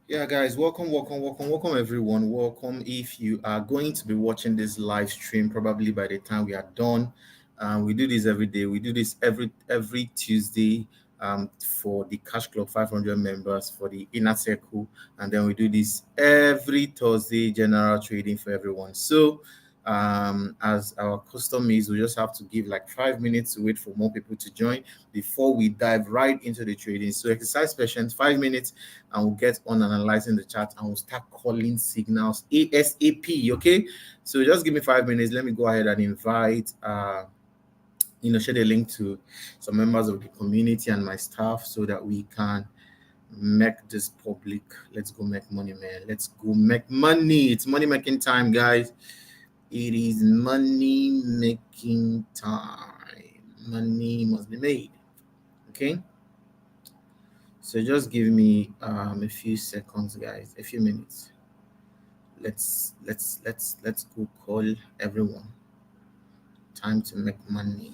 Yeah, guys, welcome everyone. Welcome if you are going to be watching this live stream, probably by the time we are done. We do this every day. We do this every Tuesday for the Cash Club 500 members for the inner circle, and then we do this every Thursday, general trading for everyone. So as our custom is, we just have to give like 5 minutes to wait for more people to join before we dive right into the trading. So exercise patience, 5 minutes, and we'll get on analyzing the chart and we'll start calling signals ASAP. Okay, so just give me 5 minutes. Let me go ahead and invite share the link to some members of the community and my staff so that we can make this public. Let's go make money, man. Let's go make money. It's money making time, guys. It is money making time. Money must be made. Okay, so just give me a few seconds, guys, a few minutes. Let's go call everyone. Time to make money.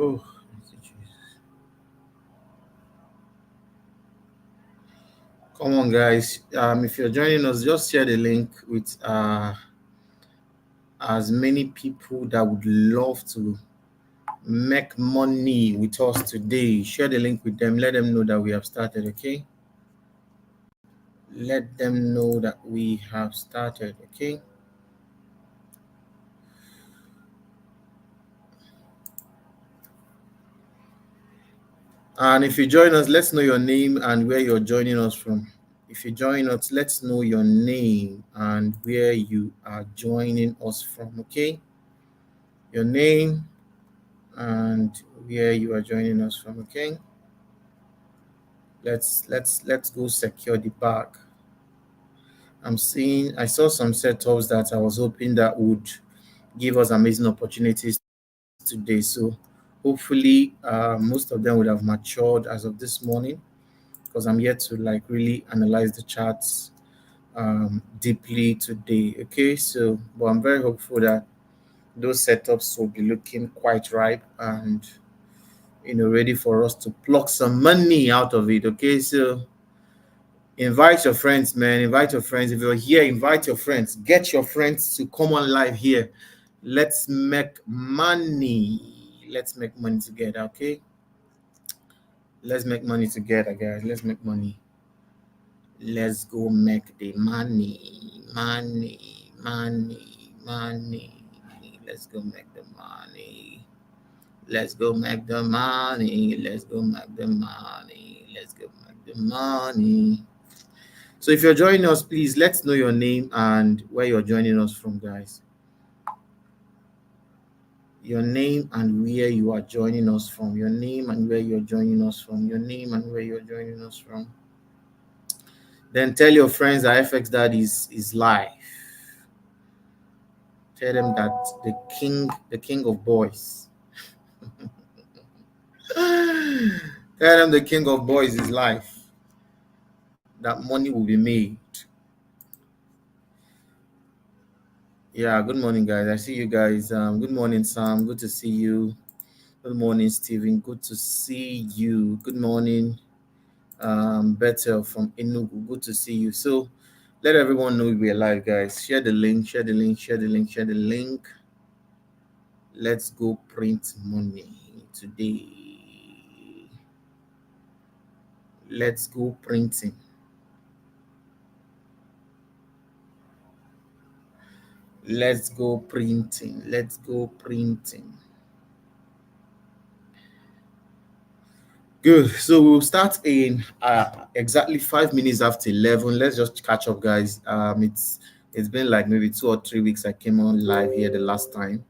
Oh, come on, guys. If you're joining us, just share the link with as many people that would love to make money with us today. Share the link with them. Let them know that we have started. Okay. Let them know that we have started. Okay. And if you join us, let's know your name and where you're joining us from. If you join us, let's know your name and where you are joining us from. Okay, your name and where you are joining us from. Okay, let's go secure the bag. I saw some setups that I was hoping that would give us amazing opportunities today. So hopefully most of them would have matured as of this morning, because I'm yet to like really analyze the charts deeply today. Okay, so but I'm very hopeful that those setups will be looking quite ripe and ready for us to pluck some money out of it. Okay, so invite your friends, man. Invite your friends. If you're here, invite your friends. Get your friends to come on live here. Let's make money. Let's make money together. Okay, let's make money together, guys. Let's make money. Let's go make the money. Let's go make the money. Let's go make the money. Let's go make the money. Let's go make the money. So if you're joining us, please let's know your name and where you're joining us from, guys. Your name and where you are joining us from. Your name and where you're joining us from. Your name and where you're joining us from. Then tell your friends that FXDaddy is live. Tell them that the king of boys. Tell them the king of boys is live. That money will be made. Yeah, good morning, guys. I see you guys. Good morning, Sam. Good to see you. Good morning, Steven. Good to see you. Good morning, Bethel from Enugu. Good to see you. So let everyone know we're live, guys. Share the link, share the link, share the link, share the link. Let's go print money today. Let's go printing. Let's go printing. Let's go printing. Good. So we'll start in exactly 5 minutes after 11. Let's just catch up, guys. It's been like maybe 2 or 3 weeks. I came on live here the last time.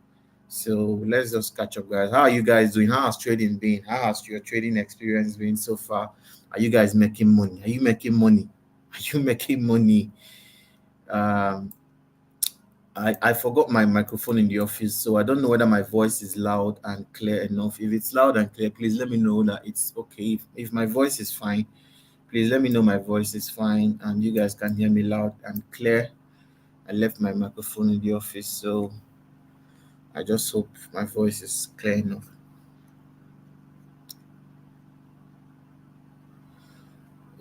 So let's just catch up, guys. How are you guys doing? How has trading been? How has your trading experience been so far? Are you guys making money? Are you making money? Are you making money? Um, I forgot my microphone in the office, so I don't know whether my voice is loud and clear enough. If it's loud and clear, please let me know that it's okay. If my voice is fine, please let me know my voice is fine and you guys can hear me loud and clear. I left my microphone in the office, so I just hope my voice is clear enough.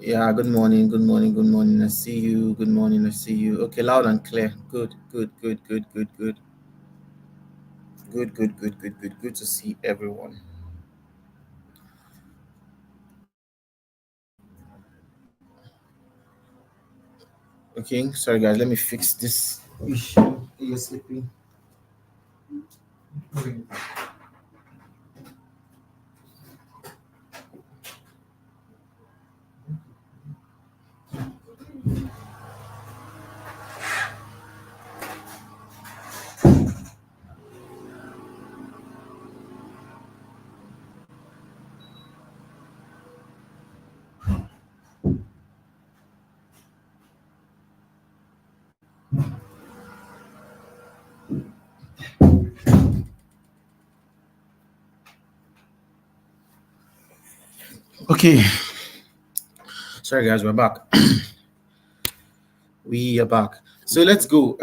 Yeah, good morning, good morning, good morning. I see you. Good morning, I see you. Okay, loud and clear. Good, good, good, good, good, good. Good, good, good, good, good. Good to see everyone. Okay, sorry guys, let me fix this issue. You're sleeping. Okay, sorry guys, we're back. We are back. So let's go.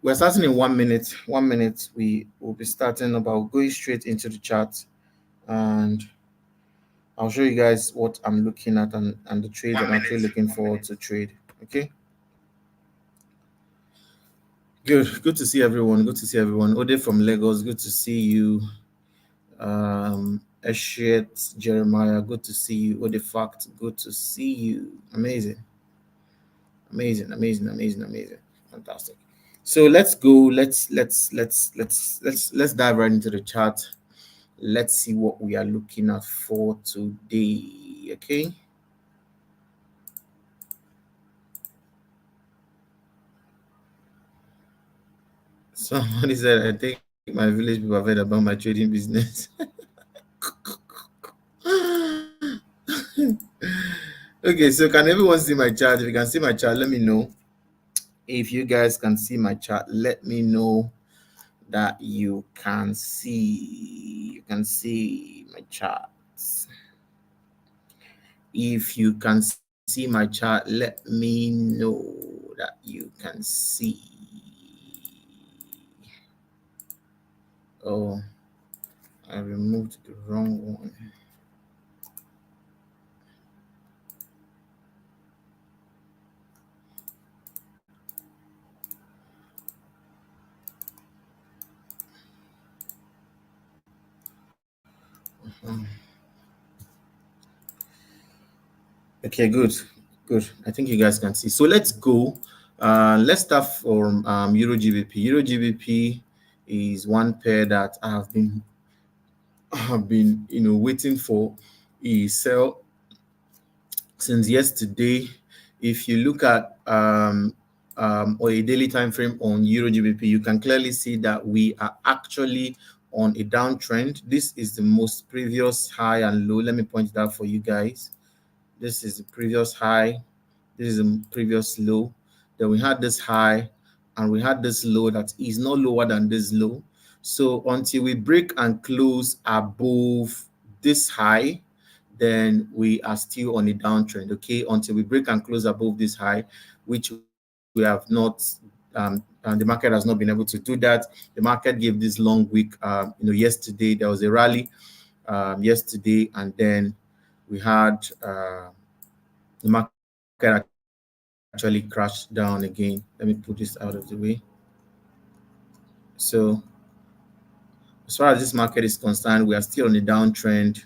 We're starting in 1 minute. 1 minute. We will be starting about going straight into the chat, and I'll show you guys what I'm looking at and the trade I'm actually looking forward to trade. Okay. Good to see everyone. Good to see everyone. Ode from Lagos. Good to see you. Eshet Jeremiah. Good to see you. Ode Fact. Good to see you. Amazing. Amazing, amazing, amazing, amazing. Fantastic. So let's go. Let's dive right into the chart. Let's see what we are looking at for today. Okay. Somebody said, I think my village people have heard about my trading business. Okay, so can everyone see my chart? If you can see my chart, let me know. If you guys can see my chart, let me know that you can see my charts. If you can see my chart, let me know that you can see. Oh, I removed the wrong one. Okay, good, good. I think you guys can see. So let's go. Let's start from Euro GBP. Euro GBP is one pair that I have been waiting for a sell since yesterday. If you look at or a daily time frame on Euro GBP, you can clearly see that we are actually on a downtrend. This is the most previous high and low. Let me point it out for you guys. This is the previous high. This is the previous low. Then we had this high and we had this low that is not lower than this low. So until we break and close above this high, then we are still on a downtrend. Okay, until we break and close above this high, which we have not, and the market has not been able to do that. The market gave this long week. Yesterday there was a rally yesterday, and then we had the market actually crashed down again. Let me put this out of the way. So as far as this market is concerned, we are still on the downtrend,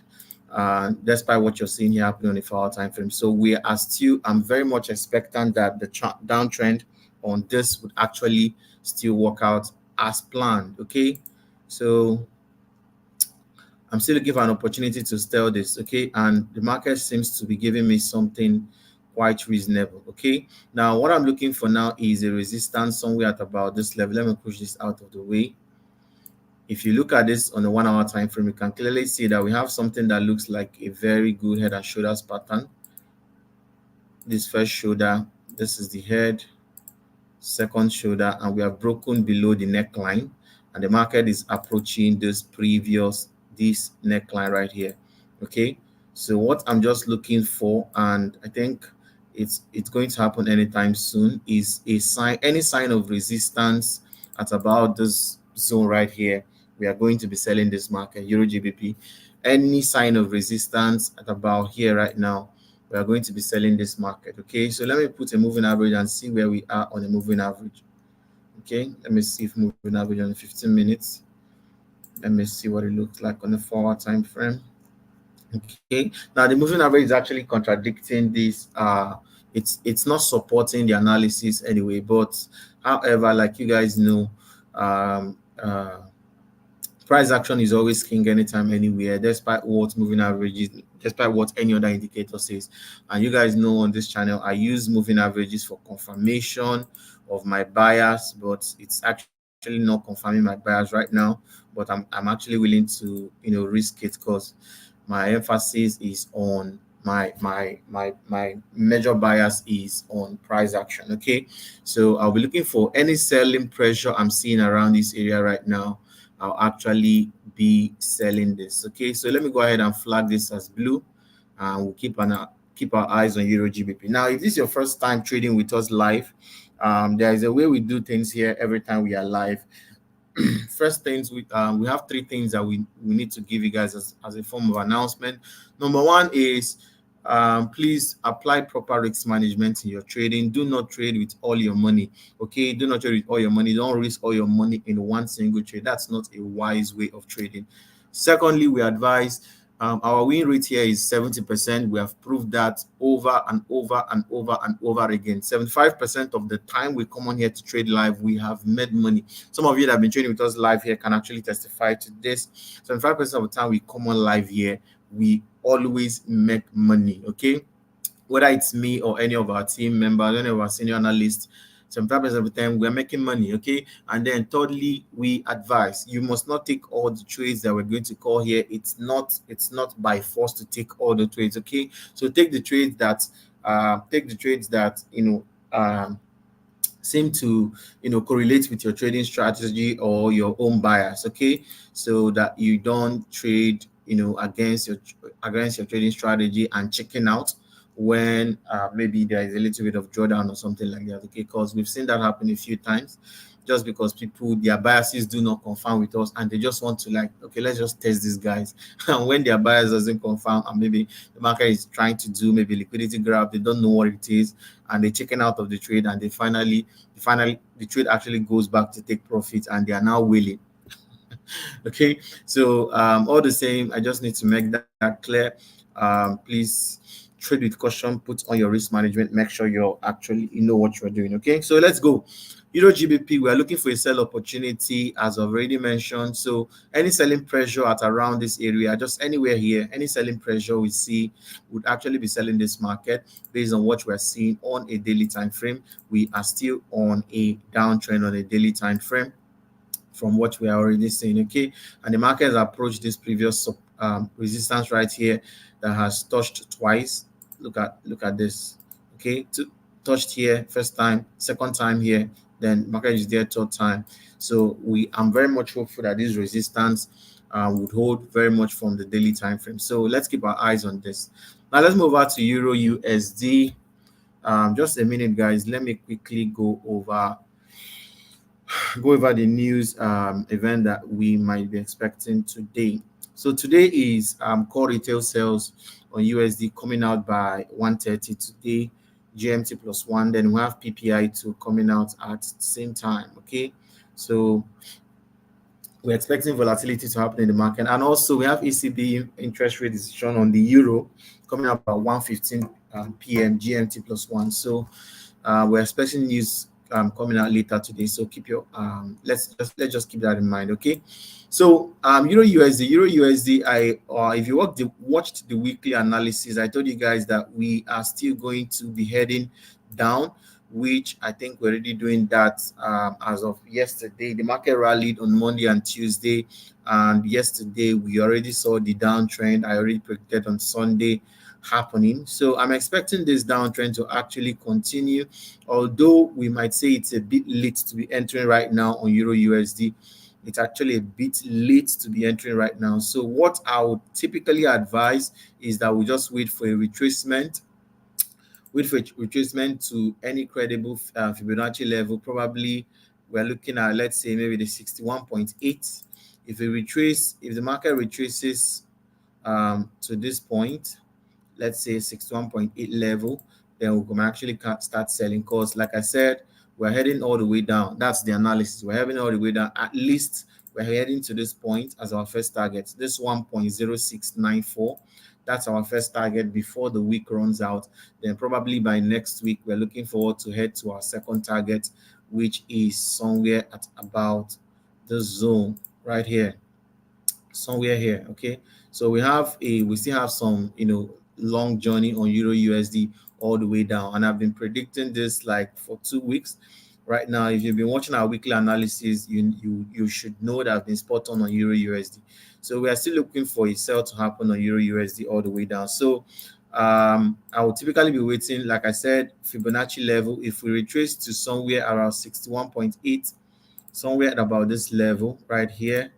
despite what you're seeing here happening on the 4-hour time frame. So we are still, I'm very much expectant that the downtrend on this would actually still work out as planned. Okay, so I'm still looking for an opportunity to sell this. Okay, and the market seems to be giving me something quite reasonable. Okay, now what I'm looking for now is a resistance somewhere at about this level. Let me push this out of the way. If you look at this on a 1 hour time frame, you can clearly see that we have something that looks like a very good head and shoulders pattern. This first shoulder, this is the head, second shoulder, and we have broken below the neckline, and the market is approaching this neckline right here. Okay, so what I'm just looking for, and I think it's going to happen anytime soon, is any sign of resistance at about this zone right here. We are going to be selling this market, Euro GBP. Any sign of resistance at about here right now, we are going to be selling this market. Okay, so let me put a moving average and see where we are on a moving average. Okay, let me see if moving average on 15 minutes. Let me see what it looks like on a 4 hour time frame. Okay, now the moving average is actually contradicting this. It's not supporting the analysis anyway, but however, like you guys know, price action is always king anytime, anywhere, despite what moving averages, despite what any other indicator says. And you guys know on this channel, I use moving averages for confirmation of my bias, but it's actually not confirming my bias right now. But I'm actually willing to risk it, because my emphasis is on my major bias is on price action. Okay, so I'll be looking for any selling pressure I'm seeing around this area right now. I'll actually be selling this. Okay, so let me go ahead and flag this as blue, and we'll keep our eyes on Euro GBP. Now, if this is your first time trading with us live, there is a way we do things here every time we are live. First things, we have three things that we need to give you guys as a form of announcement. Number one is, please apply proper risk management in your trading. Do not trade with all your money. Okay, do not trade with all your money. Don't risk all your money in one single trade. That's not a wise way of trading. Secondly, we advise, our win rate here is 70%. We have proved that over and over and over and over again. 75% of the time we come on here to trade live, we have made money. Some of you that have been trading with us live here can actually testify to this. 75% of the time we come on live here, we always make money. Okay, whether it's me or any of our team members, any of our senior analysts, 75% of the time we're making money. Okay, and then thirdly, we advise you must not take all the trades that we're going to call here. It's not by force to take all the trades. Okay, so take the trades that seem to correlate with your trading strategy or your own bias. Okay, so that you don't trade against your trading strategy and checking out when maybe there is a little bit of drawdown or something like that. Okay, because we've seen that happen a few times, just because people, their biases do not confirm with us, and they just want to, like, okay, let's just test these guys. And when their bias doesn't confirm, and maybe the market is trying to do maybe liquidity grab, they don't know what it is, and they chicken out of the trade, and they finally the trade actually goes back to take profit, and they are now willing. Okay, so all the same, I just need to make that clear. Please trade with caution, put on your risk management, make sure you're actually what you're doing. Okay, so let's go. Euro GBP, we are looking for a sell opportunity, as I've already mentioned. So any selling pressure at around this area, just anywhere here, any selling pressure we see would actually be selling this market. Based on what we're seeing on a daily time frame, we are still on a downtrend on a daily time frame from what we are already seeing. Okay, and the market has approached this previous resistance right here that has touched twice. Look at this. Okay, touched here first time, second time here, then market is there third time. So I'm very much hopeful that this resistance would hold very much from the daily time frame. So let's keep our eyes on this. Now let's move over to Euro USD. Just a minute, guys. Let me quickly go over the news event that we might be expecting today. So today is core retail sales on USD coming out by 1:30 today, GMT +1. Then we have PPI2 coming out at the same time. Okay, so we're expecting volatility to happen in the market, and also we have ECB interest rate decision on the euro coming up at 1:15 p.m. GMT +1. So we're expecting news coming out later today. So keep your let's just keep that in mind. Okay, so Euro USD, if you watched the weekly analysis, I told you guys that we are still going to be heading down. which I think we're already doing that as of yesterday. The market rallied on Monday and Tuesday, and yesterday we already saw the downtrend. I already predicted on Sunday happening. So I'm expecting this downtrend to actually continue, although we might say it's a bit late to be entering right now on Euro USD. It's actually a bit late to be entering right now. So what I would typically advise is that we just wait for a retracement, to any credible Fibonacci level. Probably we're looking at, let's say, maybe the 61.8. If the market retraces to this point, let's say 61.8 level, then we can actually start selling, because like I said, we're heading all the way down. That's the analysis. We're heading all the way down. At least we're heading to this point as our first target. This 1.0694, that's our first target before the week runs out. Then probably by next week, we're looking forward to head to our second target, which is somewhere at about this zone right here, somewhere here. Okay, so we still have some long journey on Euro USD all the way down, and I've been predicting this like for 2 weeks right now. If you've been watching our weekly analysis, you should know that I've been spot on Euro USD. So we are still looking for a sell to happen on Euro USD all the way down. So I will typically be waiting, like I said, Fibonacci level. If we retrace to somewhere around 61.8, somewhere at about this level right here,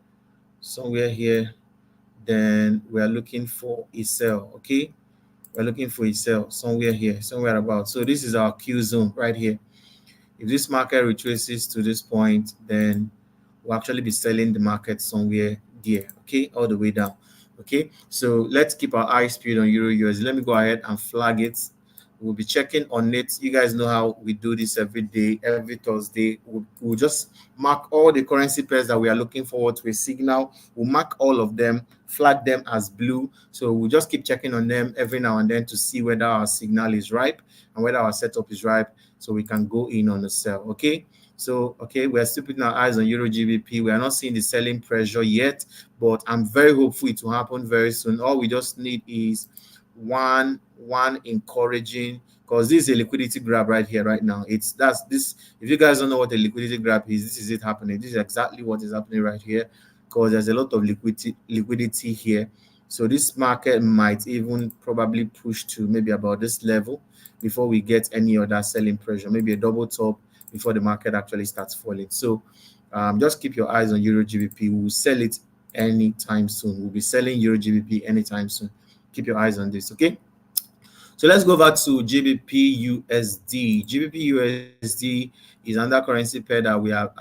somewhere here, then we are looking for a sell. Okay, we're looking for a sell somewhere here, somewhere about. So this is our Q zone right here. If this market retraces to this point, then we'll actually be selling the market somewhere there. Okay, all the way down. Okay, so let's keep our eyes peeled on Euro USD. Let me go ahead and flag it. We'll be checking on it. You guys know how we do this every day, every Thursday. We'll just mark all the currency pairs that we are looking forward to a signal. We'll mark all of them, flag them as blue. So we'll just keep checking on them every now and then to see whether our signal is ripe and whether our setup is ripe, so we can go in on the sell. Okay. So, okay, we're still putting our eyes on Euro GBP. We are not seeing the selling pressure yet, but I'm very hopeful it will happen very soon. All we just need is one encouraging, because this is a liquidity grab right here, right now. That's this. If you guys don't know what a liquidity grab is, this is it happening. This is exactly what is happening right here, because there's a lot of liquidity here. So this market might even probably push to maybe about this level before we get any other selling pressure, maybe a double top before the market actually starts falling. So just keep your eyes on Euro GBP. We'll sell it anytime soon. We'll be selling Euro GBP anytime soon. Keep your eyes on this. Okay, so let's go over to GBP USD. GBP USD is another currency pair that we are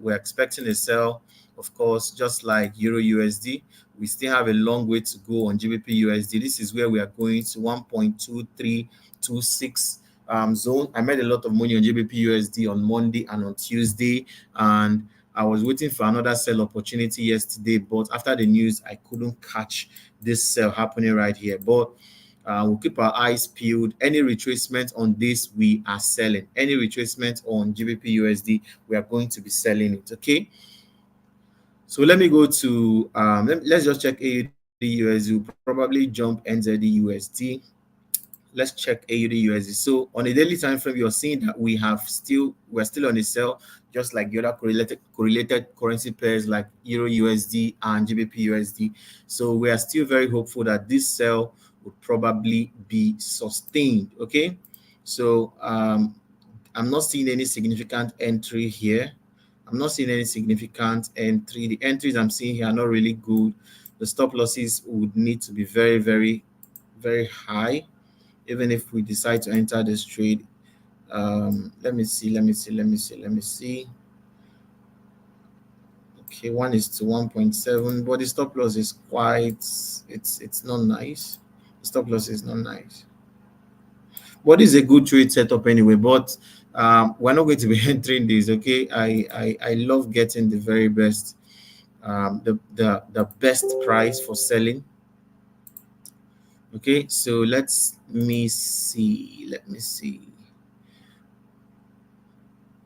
we're expecting a sell. Of course, just like Euro USD, we still have a long way to go on GBP USD. This is where we are going to 1.2326 zone. I made a lot of money on GBP USD on Monday and on Tuesday, and I was waiting for another sell opportunity yesterday, but after the news, I couldn't catch this sell happening right here. But we'll keep our eyes peeled. Any retracement on this, we are selling. Any retracement on GBP USD, we are going to be selling it. Okay. So let me go to let's just check AUD USD. We'll probably jump NZD USD. Let's check AUD USD. So on a daily time frame, you're seeing that we're still on a sell, just like the other correlated currency pairs like Euro USD and GBP USD. So we are still very hopeful that this sell would probably be sustained. Okay, so I'm not seeing any significant entry here. I'm not seeing any significant entry. The entries I'm seeing here are not really good. The stop losses would need to be very, very, very high, even if we decide to enter this trade. Let me see. Okay, 1 is to 1.7, but the stop loss is quite, it's not nice. The stop loss is not nice. But this is a good trade setup anyway, but we're not going to be entering this. Okay, I love getting the very best, the best price for selling. Okay, so let me see.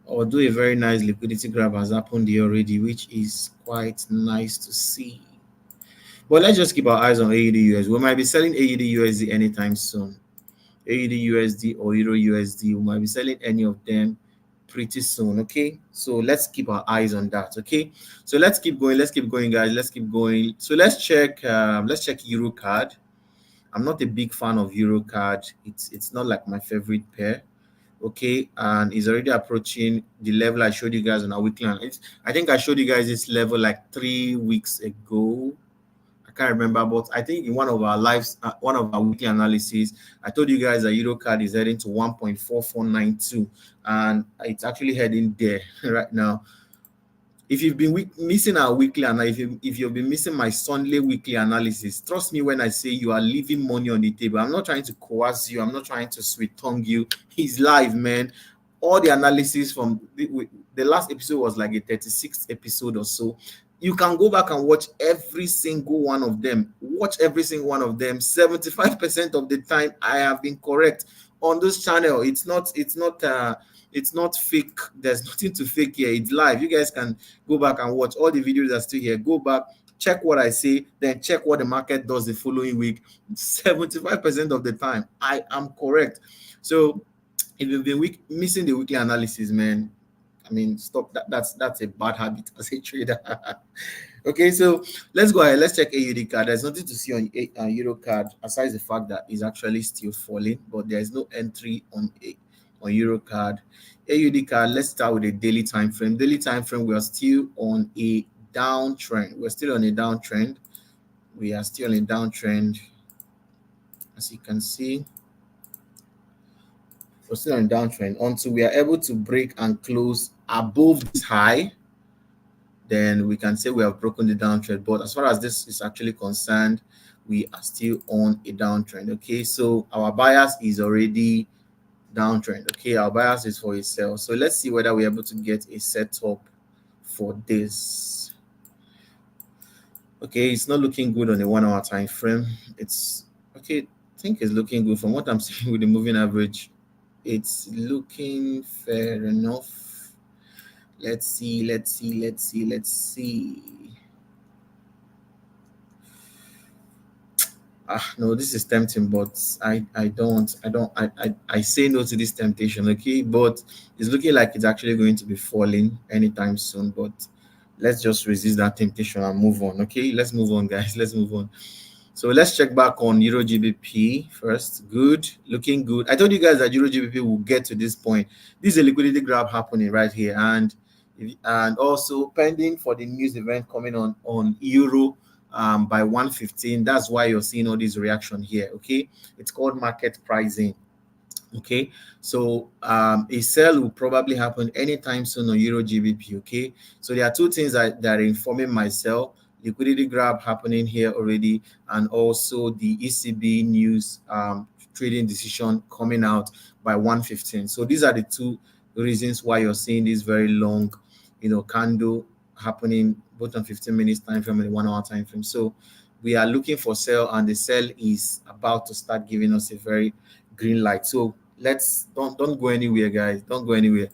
Although a very nice liquidity grab has happened here already, which is quite nice to see. But let's just keep our eyes on AUD USD. We might be selling AUD USD anytime soon. AUD USD or Euro USD. We might be selling any of them pretty soon. Okay, so let's keep our eyes on that. Okay, so let's keep going, guys, let's keep going. So let's check Euro card. I'm not a big fan of Euro card. It's not like my favorite pair. Okay, and it's already approaching the level I showed you guys on our weekly analysis. I think I showed you guys this level like 3 weeks ago. I can't remember, but I think in one of our lives, one of our weekly analysis, I told you guys that Euro card is heading to 1.4492, and it's actually heading there right now. If you've been missing our weekly analysis, if you've been missing my Sunday weekly analysis, trust me when I say you are leaving money on the table. I'm not trying to coerce you. I'm not trying to sweet tongue you. He's live, man. All the analysis from the last episode was like a 36th episode or so. You can go back and watch every single one of them. Watch every single one of them. 75% of the time, I have been correct on this channel. It's not fake. There's nothing to fake here. It's live. You guys can go back and watch. All the videos are still here. Go back, check what I say, then check what the market does the following week. 75% of the time, I am correct. So if you've been missing the weekly analysis, man, I mean, stop. That's a bad habit as a trader. Okay, so let's go ahead. Let's check AUD card. There's nothing to see on Euro card aside the fact that it's actually still falling, but there is no entry on Euro card. AUD card. Let's start with a daily time frame. Daily time frame. We are still on a downtrend. We're still on a downtrend. We are still on a downtrend, as you can see. We're still on a downtrend until we are able to break and close above this high. Then we can say we have broken the downtrend. But as far as this is actually concerned, we are still on a downtrend. Okay, so our bias is already downtrend. Okay, our bias is for a sell. So let's see whether we're able to get a setup for this. Okay, it's not looking good on a 1 hour time frame. It's okay. I think it's looking good from what I'm seeing with the moving average. It's looking fair enough. Let's see. No, this is tempting, but I say no to this temptation. Okay, but it's looking like it's actually going to be falling anytime soon. But let's just resist that temptation and move on. Okay, let's move on, guys. Let's move on. So let's check back on Euro GBP first. Good, looking good. I told you guys that Euro GBP will get to this point. This is a liquidity grab happening right here, and also pending for the news event coming on Euro by 1:15. That's why you're seeing all this reaction here. Okay, it's called market pricing. Okay, so a sell will probably happen anytime soon on Euro GBP. Okay, so there are two things that are informing my sell: liquidity grab happening here already, and also the ECB news trading decision coming out by 1:15. So these are the two reasons why you're seeing this very long, candle happening both on 15 minutes time frame and 1 hour time frame. So we are looking for sell, and the sell is about to start giving us a very green light. So let's don't go anywhere, guys. Don't go anywhere.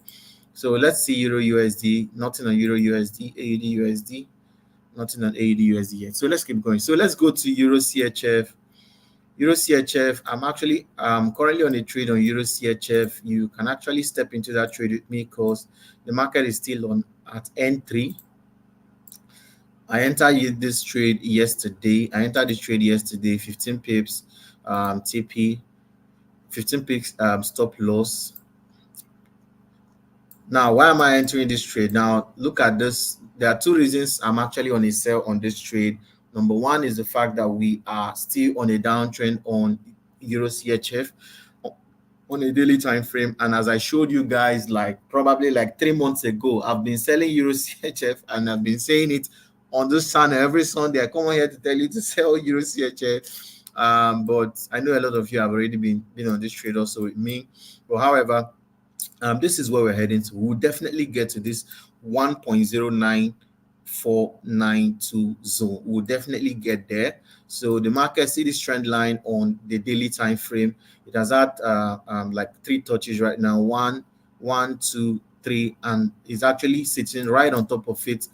So let's see Euro USD. Nothing on Euro USD. AUD USD. Nothing on AUD USD yet. So let's keep going. So let's go to Euro CHF. Euro CHF. I'm actually currently on a trade on Euro CHF. You can actually step into that trade with me because the market is still on at N3. I entered this trade yesterday. 15 pips TP, 15 pips stop loss. Now, why am I entering this trade? Now, look at this. There are two reasons I'm actually on a sell on this trade. Number one is the fact that we are still on a downtrend on Euro CHF on a daily time frame. And as I showed you guys, probably 3 months ago, I've been selling Euro CHF, and I've been saying it on this channel every Sunday. I come on here to tell you to sell Euro CHF. But I know a lot of you have already been on this trade also with me. But however, this is where we're heading to. We'll definitely get to this 1.09492 zone. We'll definitely get there. So the market, see this trend line on the daily time frame. It has had 3 touches right now. 1, 2, 3, and it's actually sitting right on top of it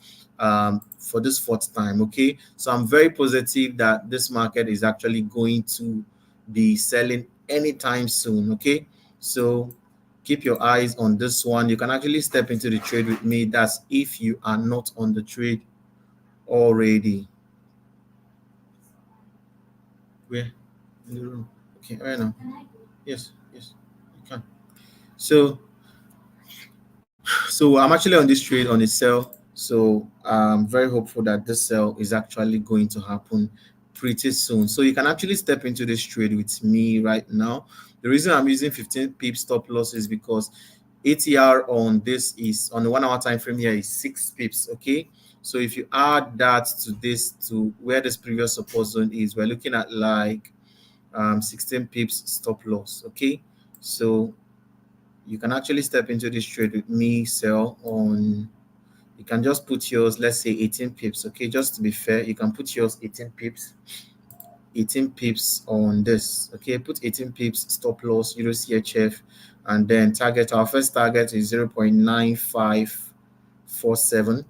for this 4th time. Okay, so I'm very positive that this market is actually going to be selling anytime soon. Okay, so keep your eyes on this one. You can actually step into the trade with me. That's if you are not on the trade already. Where? In the room. Okay, right now. Yes, yes, you can. So so I'm actually on this trade on a sell. So I'm very hopeful that this sell is actually going to happen pretty soon. So you can actually step into this trade with me right now. The reason I'm using 15 pips stop loss is because ATR on this is on the 1 hour time frame here is 6 pips. Okay. So if you add that to this to where this previous support zone is, we're looking at like 16 pips stop loss. Okay. So you can actually step into this trade with me, sell on, you can just put yours, let's say 18 pips. Okay, just to be fair, you can put yours 18 pips, 18 pips on this. Okay, put 18 pips stop loss euro CHF, and then target, our first target is 0.9547.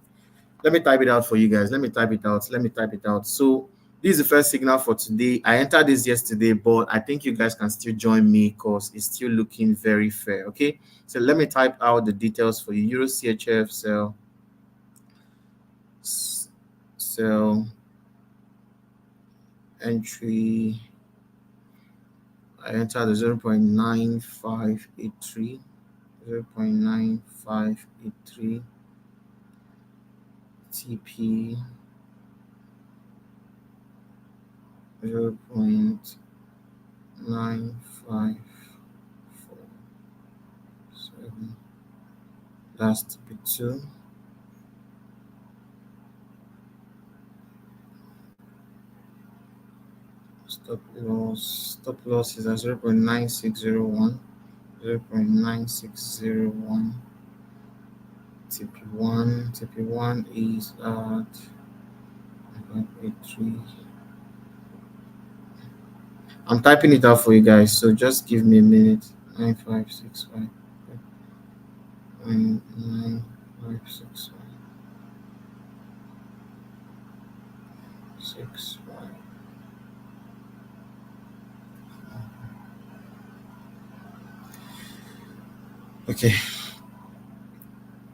Let me type it out for you guys. Let me type it out. Let me type it out. So this is the first signal for today. I entered this yesterday, but I think you guys can still join me because it's still looking very fair. Okay, so let me type out the details for you. Euro CHF sell, sell, entry. I entered the 0.9583, 0.9583 TP, 0.9547. That's TP2. Stop loss is at 0.9601, 0.9601. TP1 is at 0.83. I'm typing it out for you guys, so just give me a minute. 9565, 9565, 65. Okay.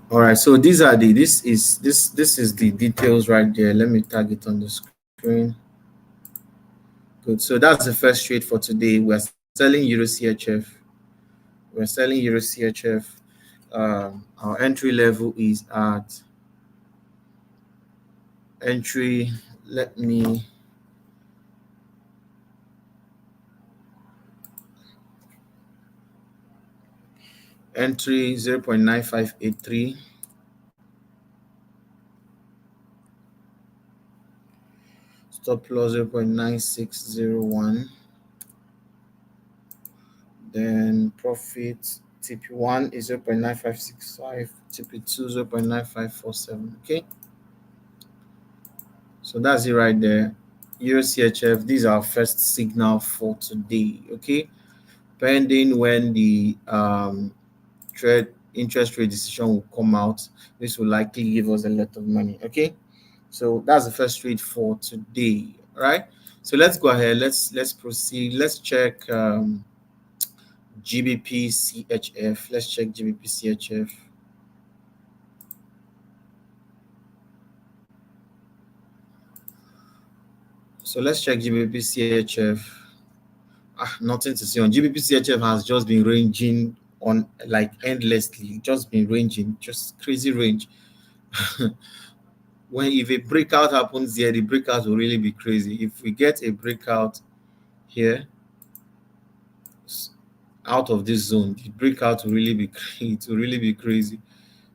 All right. So these are the this is the details right there. Let me tag it on the screen. Good. So that's the first trade for today. We're selling Euro CHF. We're selling Euro CHF. Our entry level is at entry. Let me entry 0.9583. Stop loss 0.9601. Then profit TP1 is 0.9565, TP2 0.9547. Okay, so that's it right there. Euro CHF, these are our first signal for today. Okay, pending when the trade interest rate decision will come out, this will likely give us a lot of money. Okay, so that's the first trade for today. All right, so let's go ahead, let's proceed. Let's check GBP CHF. Let's check GBP CHF. So let's check GBP CHF. Nothing to see on GBP CHF. Has just been ranging on like endlessly, just been ranging, just crazy range. When if a breakout happens here, the breakout will really be crazy. If we get a breakout here out of this zone, the breakout will really be it will really be crazy.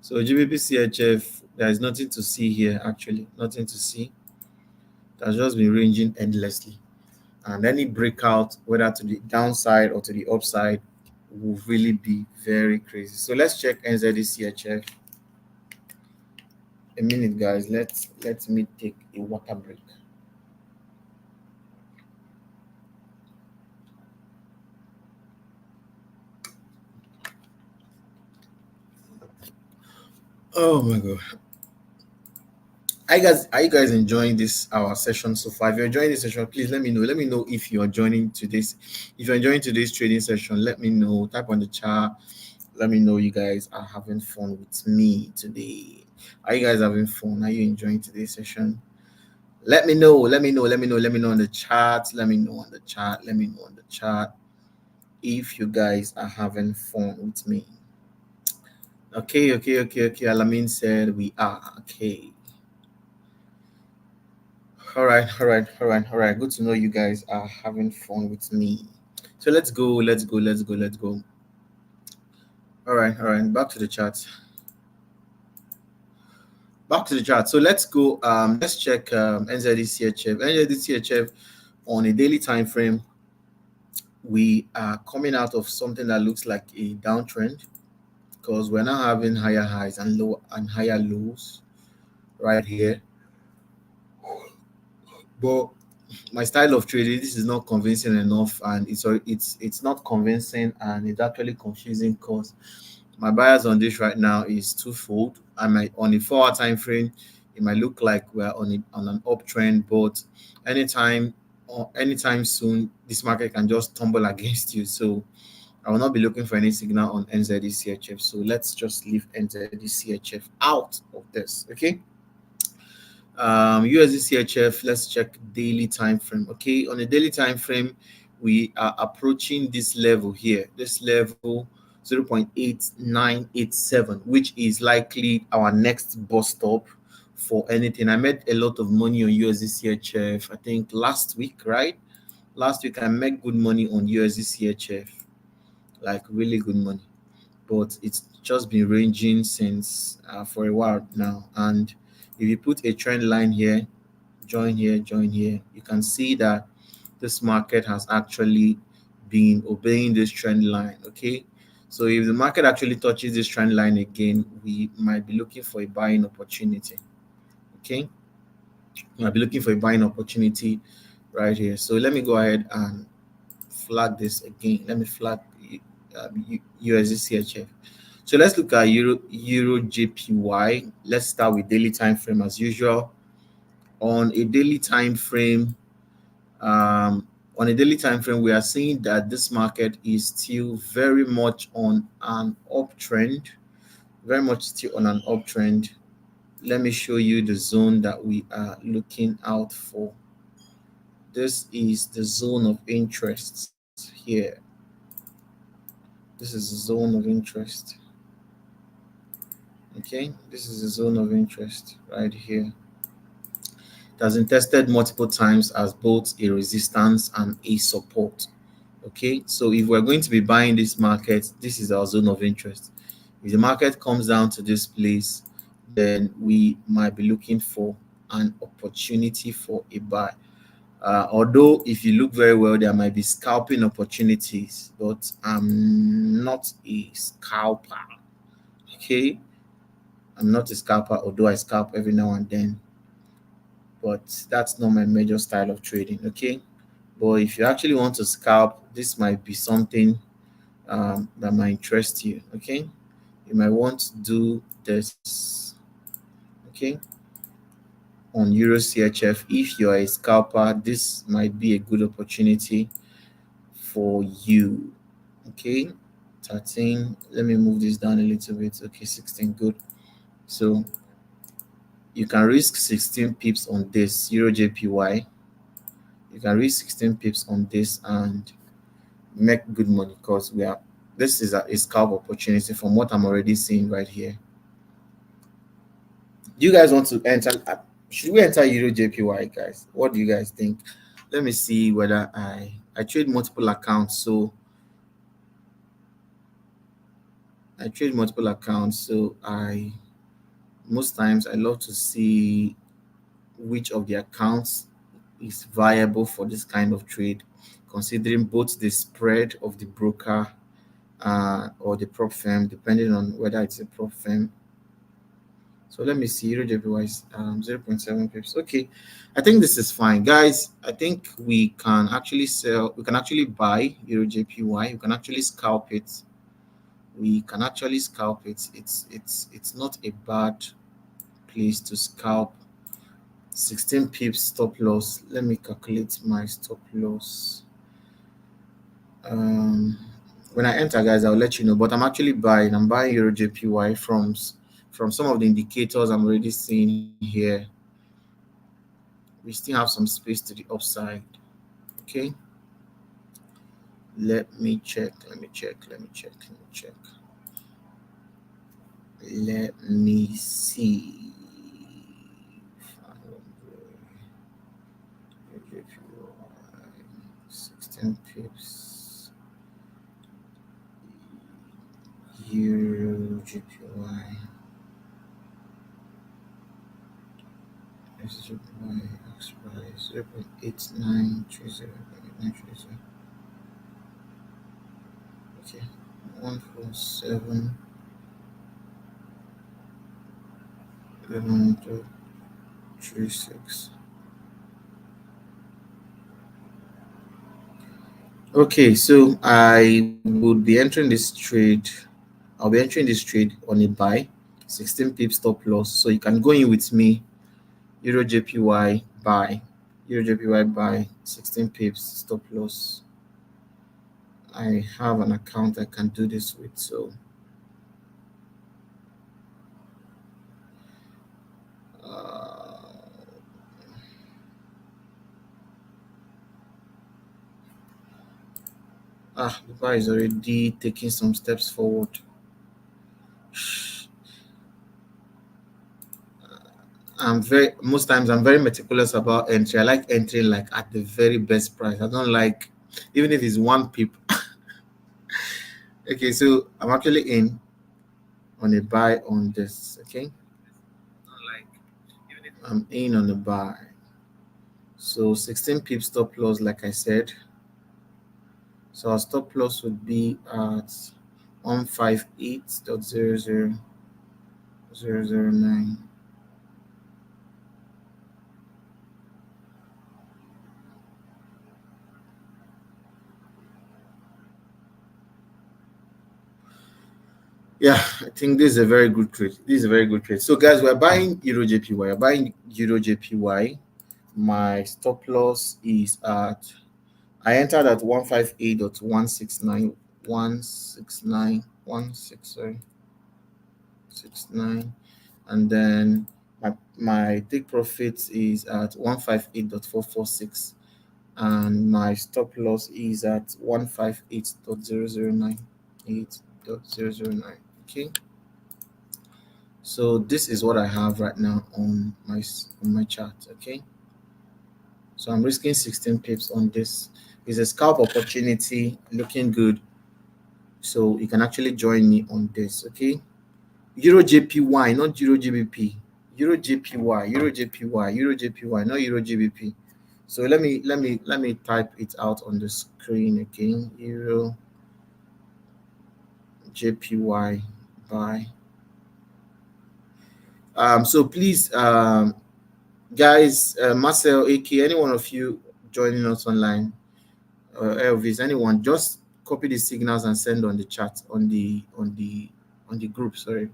So GBP CHF, there is nothing to see here actually, nothing to see. It has just been ranging endlessly. And any breakout, whether to the downside or to the upside, will really be very crazy. So let's check NZD CHF. A minute, guys. Let me take a water break. Oh my god. Are you guys enjoying this our session so far? If you're enjoying this session, please let me know. Let me know if you're joining today's. If you're enjoying today's trading session, let me know. Type on the chat. Let me know you guys are having fun with me today. Are you guys having fun? Are you enjoying today's session? Let me know. Let me know. Let me know. Let me know on the chat. Let me know on the chat. Let me know on the chat if you guys are having fun with me. Okay. Alamin said we are. Okay. All right. Good to know you guys are having fun with me. So let's go. All right. Back to the chat. Back to the chart. So let's go. Let's check NZDCHF. NZDCHF on a daily time frame. We are coming out of something that looks like a downtrend because we're now having higher highs and low and higher lows right here. But my style of trading, this is not convincing enough, and it's not convincing, and it's actually confusing because my bias on this right now is twofold. I might on a 4 hour time frame, it might look like we're on an uptrend, but anytime or anytime soon, this market can just tumble against you. So I will not be looking for any signal on NZD-CHF. So let's just leave NZD-CHF out of this. Okay. USD-CHF, let's check daily time frame. Okay, on a daily time frame, we are approaching this level here, this level 0.8987, which is likely our next bus stop for anything. I made a lot of money on USD-CHF, I think last week, right? Last week I made good money on USD-CHF, like really good money, but it's just been ranging since for a while now. And if you put a trend line here, join here, you can see that this market has actually been obeying this trend line. Okay, so if the market actually touches this trend line again, we might be looking for a buying opportunity. Okay, we might be looking for a buying opportunity right here. So let me go ahead and flag this again. Let me flag USD CHF. So let's look at Euro JPY. Let's start with daily time frame as usual. On a daily time frame, we are seeing that this market is still very much on an uptrend, very much still on an uptrend. Let me show you the zone that we are looking out for. This is the zone of interest here. This is the zone of interest. Okay, this is the zone of interest right here. It has been tested multiple times as both a resistance and a support. Okay, so if we're going to be buying this market, this is our zone of interest. If the market comes down to this place, then we might be looking for an opportunity for a buy. Although if you look very well, there might be scalping opportunities, but I'm not a scalper. Okay, I'm not a scalper, although I scalp every now and then, but that's not my major style of trading. Okay, but if you actually want to scalp, this might be something that might interest you. Okay, you might want to do this. Okay, on Euro CHF, if you are a scalper, this might be a good opportunity for you. Okay, 13. Let me move this down a little bit. Okay, 16. Good. So you can risk 16 pips on this Euro JPY. You can risk 16 pips on this and make good money because this is a scalp opportunity from what I'm already seeing right here. Do you guys want to enter? Should we enter Euro JPY, guys? What do you guys think? Let me see whether I trade multiple accounts. So I trade multiple accounts. So most times I love to see which of the accounts is viable for this kind of trade, considering both the spread of the broker or the prop firm, depending on whether it's a prop firm. So let me see, Euro JPY is 0.7 pips. Okay, I think this is fine, guys. I think we can actually buy Euro JPY. We can actually scalp it. It's not a bad place to scalp 16 pips stop loss. Let me calculate my stop loss. When I enter, guys, I'll let you know. But I'm actually buying. I'm buying Euro JPY from some of the indicators I'm already seeing here. We still have some space to the upside. Okay. Let me check. Let me check. Let me check. Let me check. Let me see. 16 pips. Euro JPY. JPY X price 0.8930. Okay. 147. 11.36. Okay, so I would be entering this trade. I'll be entering this trade on a buy, 16 pips stop loss. So you can go in with me. Euro JPY buy, Euro JPY buy, 16 pips stop loss. I have an account I can do this with. So the buy is already taking some steps forward. Most times I'm very meticulous about entry. I like entering like at the very best price. I don't like, even if it's 1 pip. Okay, so I'm actually in on a buy on this. Okay, I'm in on the buy. So 16 pip stop loss, like I said. So our stop loss would be at 158.00009. Yeah, I think this is a very good trade. This is a very good trade. So guys, we're buying Euro JPY. We're buying Euro JPY. My stop loss is at, I entered at 158.169, 69, and then my take profit is at 158.446, and my stop loss is at 158.009, 8.009. Okay, so this is what I have right now on my chart. Okay, so I'm risking 16 pips on this. It's a scalp opportunity, looking good. So you can actually join me on this. Okay, Euro JPY, not Euro GBP. Euro JPY, Euro JPY, Euro JPY, not Euro GBP. So let me type it out on the screen again. Euro JPY buy. So please, guys, Marcel, AK, any one of you joining us online, Elvis, anyone, just copy the signals and send on the chat, on the group. Sorry,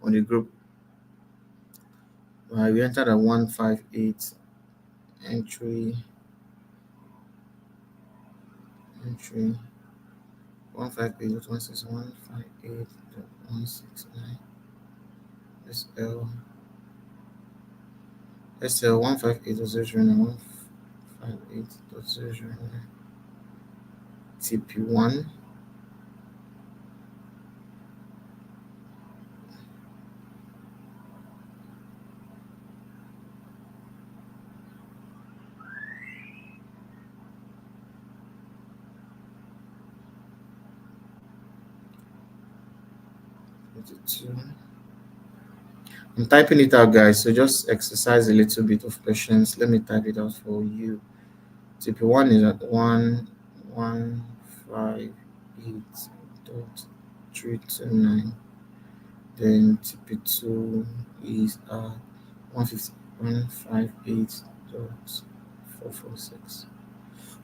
on the group. We entered at 158 entry 158.161, 168.169 SL 158.009, 158.009 TP1. I'm typing it out, guys, so just exercise a little bit of patience. Let me type it out for you. TP1 is at 158.329. Then TP2 is at 158.446.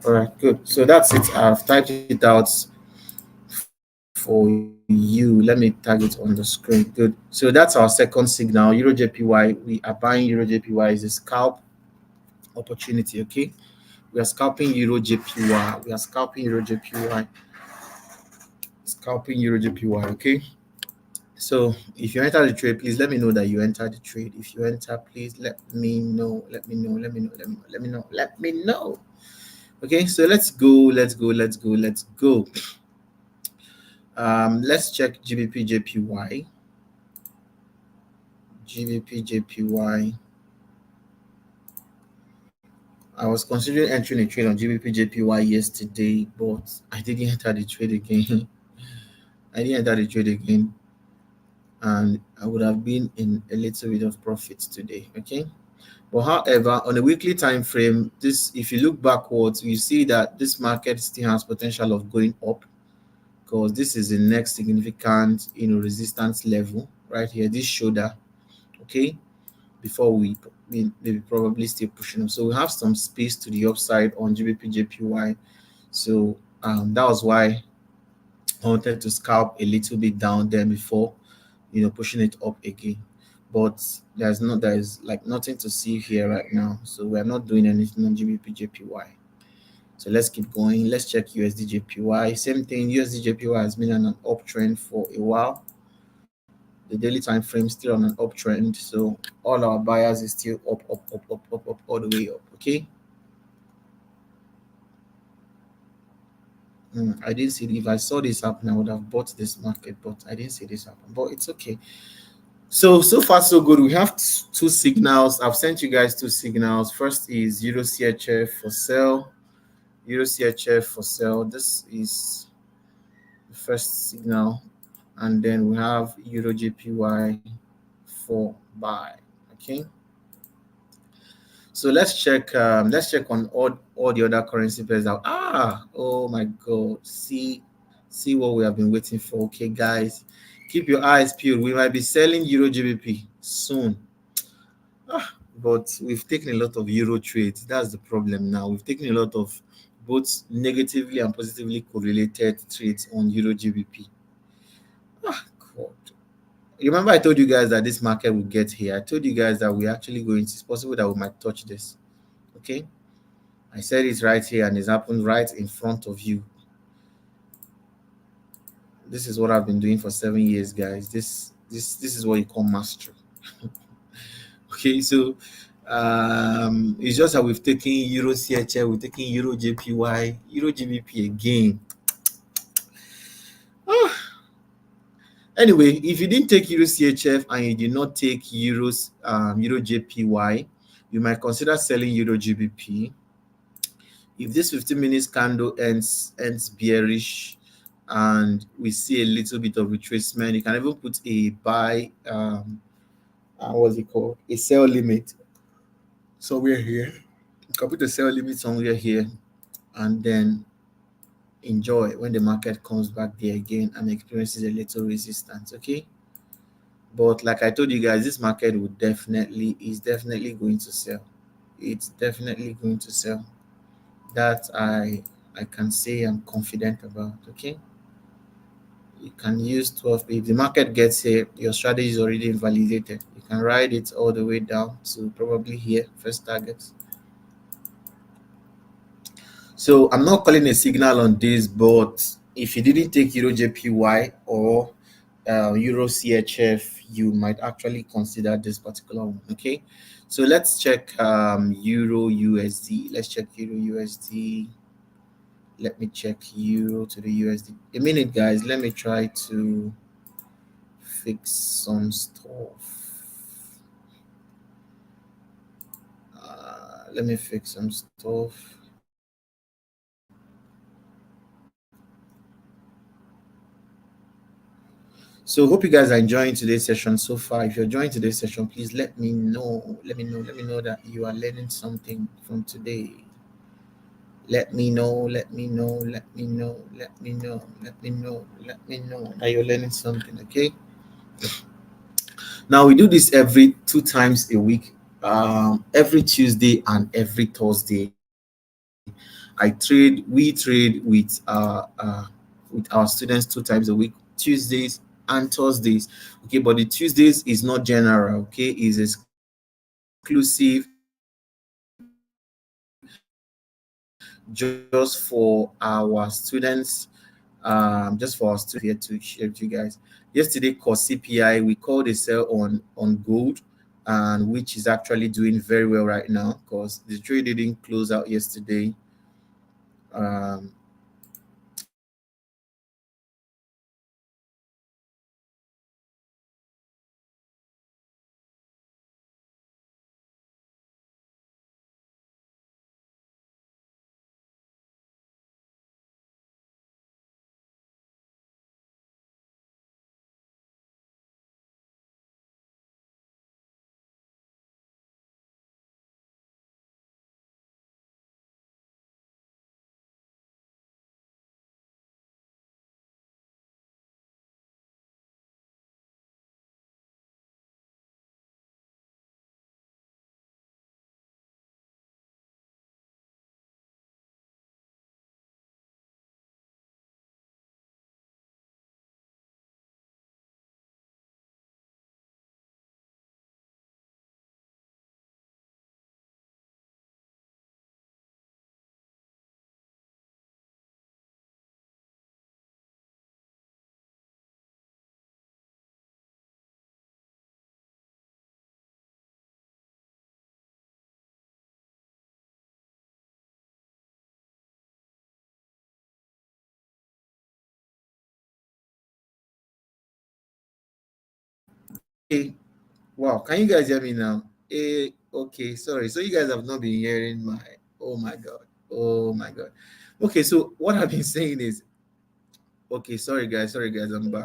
All right, good. So that's it. I've typed it out for you. Let me tag it on the screen. Good. So that's our second signal. Euro JPY. We are buying Euro JPY is a scalp. opportunity. Okay, we are scalping Euro JPY. We are scalping Euro JPY. Scalping Euro JPY. Okay. So if you enter the trade, please let me know that you entered the trade. If you enter, please let me know. Let me know. Let me know. Let me know. Let me know. Let me know. Okay, so let's go. Let's go. Let's go. Let's go. Let's check GBP JPY. GBP JPY. I was considering entering a trade on GBP JPY yesterday, but I didn't enter the trade again. I didn't enter the trade again, and I would have been in a little bit of profit today. Okay. But however, on a weekly time frame, this, if you look backwards, you see that this market still has potential of going up, because this is the next significant, resistance level right here, this shoulder. Okay, before we maybe probably still pushing up. So we have some space to the upside on GBP JPY. So that was why I wanted to scalp a little bit down there before pushing it up again. But there is like nothing to see here right now, so we're not doing anything on GBP JPY. So let's keep going. Let's check USD JPY. Same thing. USD JPY has been on an uptrend for a while. The daily time frame still on an uptrend, so all our buyers is still up all the way up. Okay. I didn't see it. If I saw this happen, I would have bought this market, but I didn't see this happen. But it's okay. So far so good. We have two signals. I've sent you guys two signals. First is Euro CHF for sale. Euro CHF for sale. This is the first signal, and then we have Euro JPY for buy. Okay. So let's check. Let's check on all the other currency pairs out. Oh my God. See what we have been waiting for. Okay, guys, keep your eyes peeled. We might be selling Euro GBP soon. But we've taken a lot of Euro trades. That's the problem now. We've taken a lot of both negatively and positively correlated trades on Euro GBP. God. Remember, I told you guys that this market will get here. I told you guys that we're actually going to, it's possible that we might touch this. Okay. I said it right here, and it's happened right in front of you. This is what I've been doing for 7 years, guys. This is what you call mastery. Okay, so it's just that we've taken Euro CHL, we've taken Euro JPY, Euro GBP again. Anyway, if you didn't take Euro CHF and you did not take Euro JPY, you might consider selling Euro GBP. If this 15 minutes candle ends bearish and we see a little bit of retracement, you can even put a buy, what's it called? A sell limit somewhere here. You can put a sell limit somewhere here and then enjoy when the market comes back there again and experiences a little resistance. Okay. But like I told you guys, this market is definitely going to sell. It's definitely going to sell. That I can say I'm confident about. Okay. You can use 12. If the market gets here, your strategy is already invalidated. You can ride it all the way down to probably here, first targets. So I'm not calling a signal on this, but if you didn't take Euro JPY or Euro CHF, you might actually consider this particular one. Okay, so let's check Euro USD. Let's check Euro USD. Let me check Euro to the USD. A minute, guys. Let me try to fix some stuff. Let me fix some stuff. So hope you guys are enjoying today's session so far. If you're enjoying today's session, please let me know. Let me know that you are learning something from today. Let me know. Let me know. Let me know. Let me know. Let me know. Let me know that you're learning something. Okay. Now we do this every 2 times a week. Every Tuesday and every Thursday. We trade with our students 2 times a week, Tuesdays and Thursdays. Okay, but the Tuesdays is not general. Okay, is exclusive just for our students, just for our students here to share with you guys. Yesterday, called CPI, we called a sell on gold, and which is actually doing very well right now because the trade didn't close out yesterday. Um, hey, wow, can you guys hear me now? Okay, sorry. So you guys have not been hearing my. Oh my god. Oh my god. Okay, so what I've been saying is, okay, sorry guys, I'm back.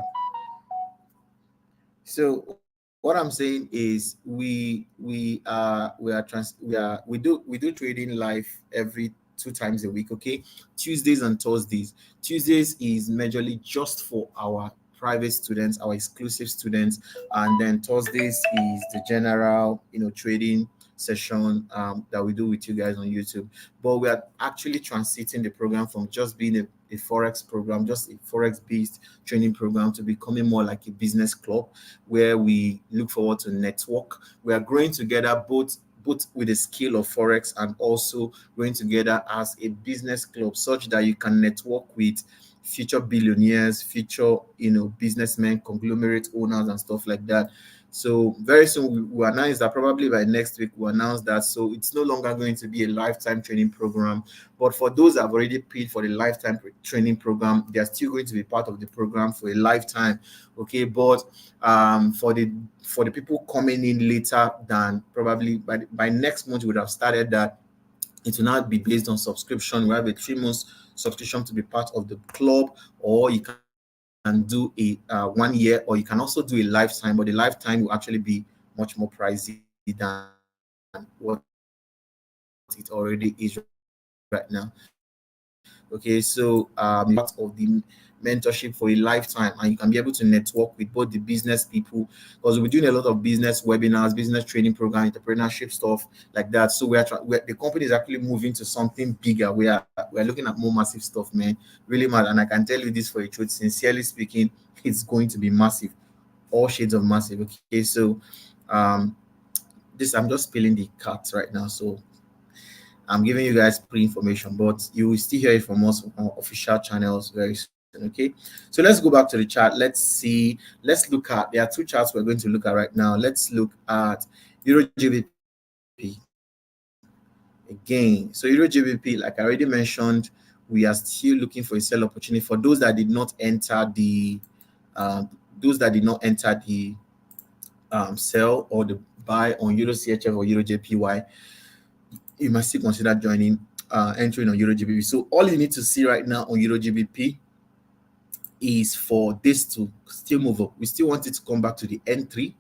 So what I'm saying is we do trading live every 2 times a week, okay? Tuesdays and Thursdays. Tuesdays is majorly just for our private students, our exclusive students, and then Thursdays is the general, trading session that we do with you guys on YouTube. But we are actually transiting the program from just being a forex program, just a forex based training program, to becoming more like a business club where we look forward to network. We are growing together both with the skill of forex and also growing together as a business club, such that you can network with future billionaires, future businessmen, conglomerate owners, and stuff like that. So very soon we announce that probably by next week we'll announce that. So it's no longer going to be a lifetime training program, but for those that have already paid for the lifetime training program, they are still going to be part of the program for a lifetime. Okay, but for the people coming in later, than probably by next month we would have started that. It will now be based on subscription. We have a 3 months subscription to be part of the club, or you can do a 1 year, or you can also do a lifetime. But the lifetime will actually be much more pricey than what it already is right now. Okay, so part of the mentorship for a lifetime, and you can be able to network with both the business people, because we're doing a lot of business webinars, business training program, entrepreneurship stuff like that. So the company is actually moving to something bigger. We are looking at more massive stuff, man. Really mad. And I can tell you this for a truth, sincerely speaking, it's going to be massive, all shades of massive. Okay, so um this, I'm just spilling the cards right now, so I'm giving you guys pre-information, but you will still hear it from us on our official channels very soon. Okay, so let's go back to the chat. Let's look at, there are two charts we're going to look at right now. Let's look at Euro GBP again. So Euro GBP, like I already mentioned, we are still looking for a sell opportunity for those that did not enter the sell or the buy on Euro CHF or Euro JPY. You must still consider joining, entering on Euro GBP. So all you need to see right now on Euro GBP is for this to still move up. We still want it to come back to the entry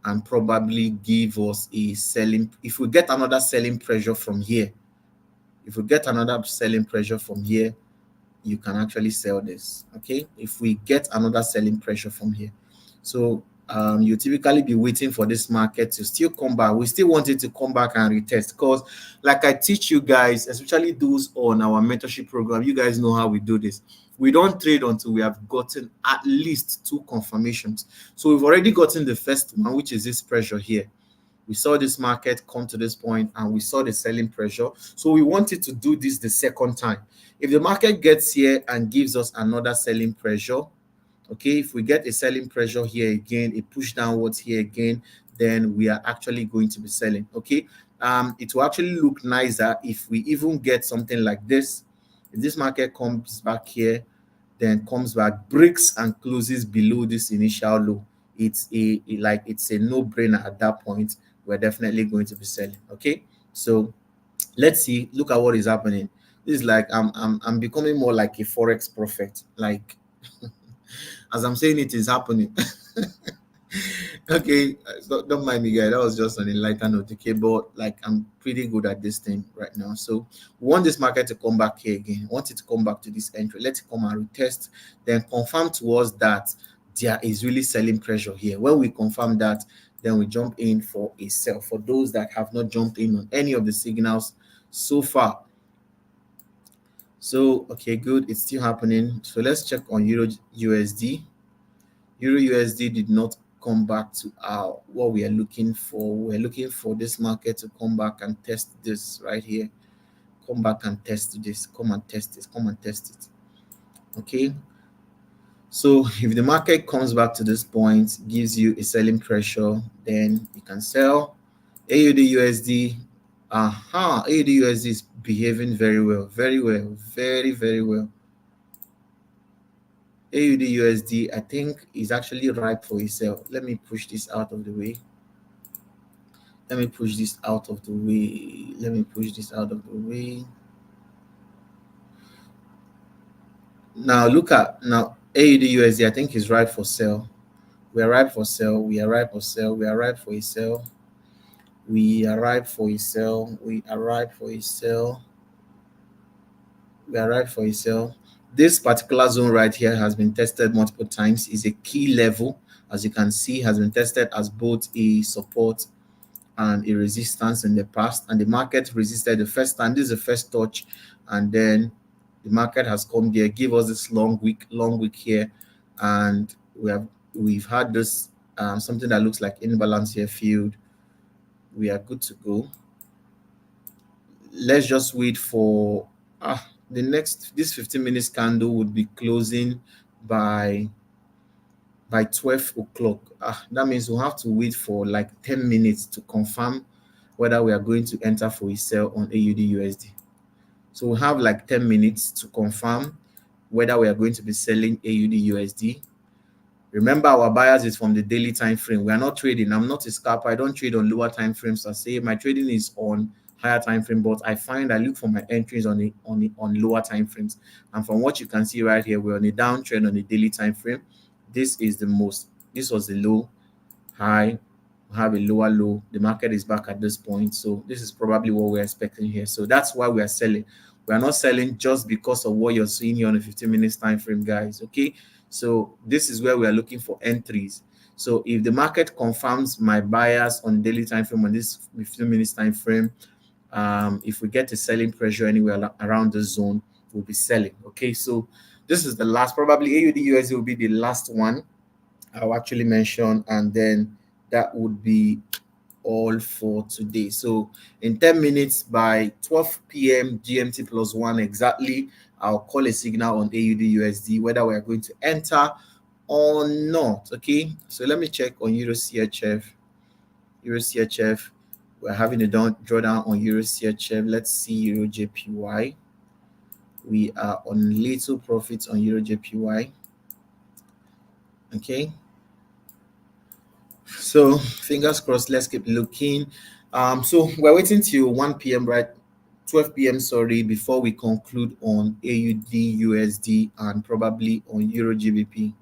and probably give us a selling. If we get another selling pressure from here, you can actually sell this. Okay, if we get another selling pressure from here, so you typically be waiting for this market to still come back. We still want it to come back and retest, because like I teach you guys, especially those on our mentorship program, you guys know how we do this. We don't trade until we have gotten at least 2 confirmations. So we've already gotten the first one, which is this pressure here. We saw this market come to this point and we saw the selling pressure. So we wanted to do this the second time. If the market gets here and gives us another selling pressure, okay, if we get a selling pressure here again, a push downwards here again, then we are actually going to be selling. Okay, it will actually look nicer if we even get something like this. If this market comes back here, then comes back, breaks and closes below this initial low, it's it's a no-brainer at that point. We're definitely going to be selling. Okay, so let's see, look at what is happening. This is like I'm becoming more like a forex prophet, like as I'm saying it is happening. Okay, don't mind me, guys. That was just on a lighter note. Okay, but like I'm pretty good at this thing right now. So we want this market to come back here again. We want it to come back to this entry. Let it come and retest, then confirm to us that there is really selling pressure here. When we confirm that, then we jump in for a sell. For those that have not jumped in on any of the signals so far. So okay, good. It's still happening. So let's check on Euro USD. Euro USD did not come back to our what we are looking for. We're looking for this market to come back and test this right here. Come back and test this. Come and test this. Come and test it. Okay. So if the market comes back to this point, gives you a selling pressure, then you can sell. AUD USD. AUD USD is behaving very well, very well, very, very well. AUD USD, I think, is actually ripe for a sell. Let me push this out of the way. Let me push this out of the way. Let me push this out of the way. Now look at now AUD USD, I think, is ripe for sell. We are ripe for sell. We are ripe for sell. We are ripe for a sell. We are ripe for a sell. We are ripe for a sell. We are ripe for a sell. This particular zone right here has been tested multiple times. Is a key level, as you can see, has been tested as both a support and a resistance in the past, and the market resisted the first time. This is the first touch, and then the market has come there, give us this long week here, and we've had this something that looks like imbalance here field. We are good to go. Let's just wait for the next. This 15 minutes candle would be closing by 12 o'clock. That means we'll have to wait for like 10 minutes to confirm whether we are going to enter for a sell on AUD USD. So we have like 10 minutes to confirm whether we are going to be selling AUD USD. Remember, our bias is from the daily time frame. We are not trading. I'm not a scalper. I don't trade on lower time frames. I say my trading is on higher time frame, but I look for my entries on lower time frames. And from what you can see right here, we're on a downtrend on the daily time frame. This was the low, high, have a lower low. The market is back at this point, so this is probably what we're expecting here. So that's why we are selling. We are not selling just because of what you're seeing here on the 15 minutes time frame, guys. Okay, so this is where we are looking for entries. So if the market confirms my bias on daily time frame on this 15 minutes time frame, if we get a selling pressure anywhere around the zone, we'll be selling. Okay, so this is the last, probably AUD USD will be the last one I'll actually mention, and then that would be all for today. So in 10 minutes, by 12 p.m. GMT plus 1 exactly, I'll call a signal on AUD USD whether we are going to enter or not. Okay, so let me check on Euro CHF. Euro CHF, we're having a drawdown on Euro CHF. Let's see Euro JPY. We are on little profits on Euro JPY. Okay, so fingers crossed. Let's keep looking. So we're waiting till 1 p.m. right, 12 p.m. sorry, before we conclude on AUD USD and probably on Euro GBP.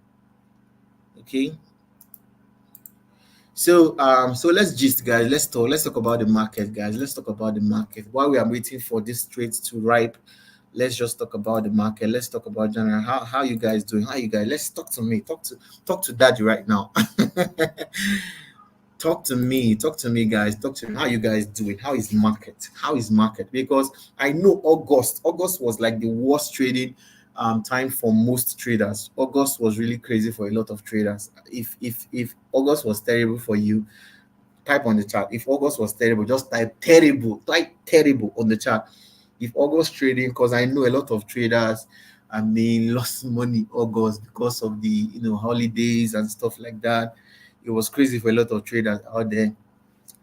Okay, so so let's gist, guys. Let's talk about the market, guys. Let's talk about the market while we are waiting for this trade to ripe. Let's just talk about the market. Let's talk about general. How you guys doing? How you guys? Let's talk to me. Talk to daddy right now. Talk to me, guys. Talk to me. How you guys doing? How is market? Because I know August was like the worst trading time for most traders. August was really crazy for a lot of traders. If August was terrible for you, type on the chat. If August was terrible, just type terrible on the chat. If August trading, because I know a lot of traders, I mean, lost money August because of the holidays and stuff like that. It was crazy for a lot of traders out there.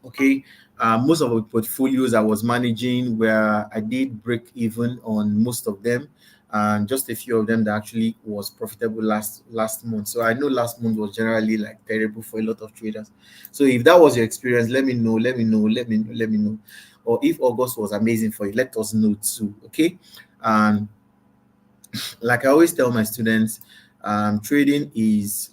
Okay. Most of the portfolios I was managing, where I did break even on most of them, and just a few of them that actually was profitable last month. So I know last month was generally like terrible for a lot of traders. So if that was your experience, let me know, let me know. Or if August was amazing for you, let us know too. Okay. And like I always tell my students, trading is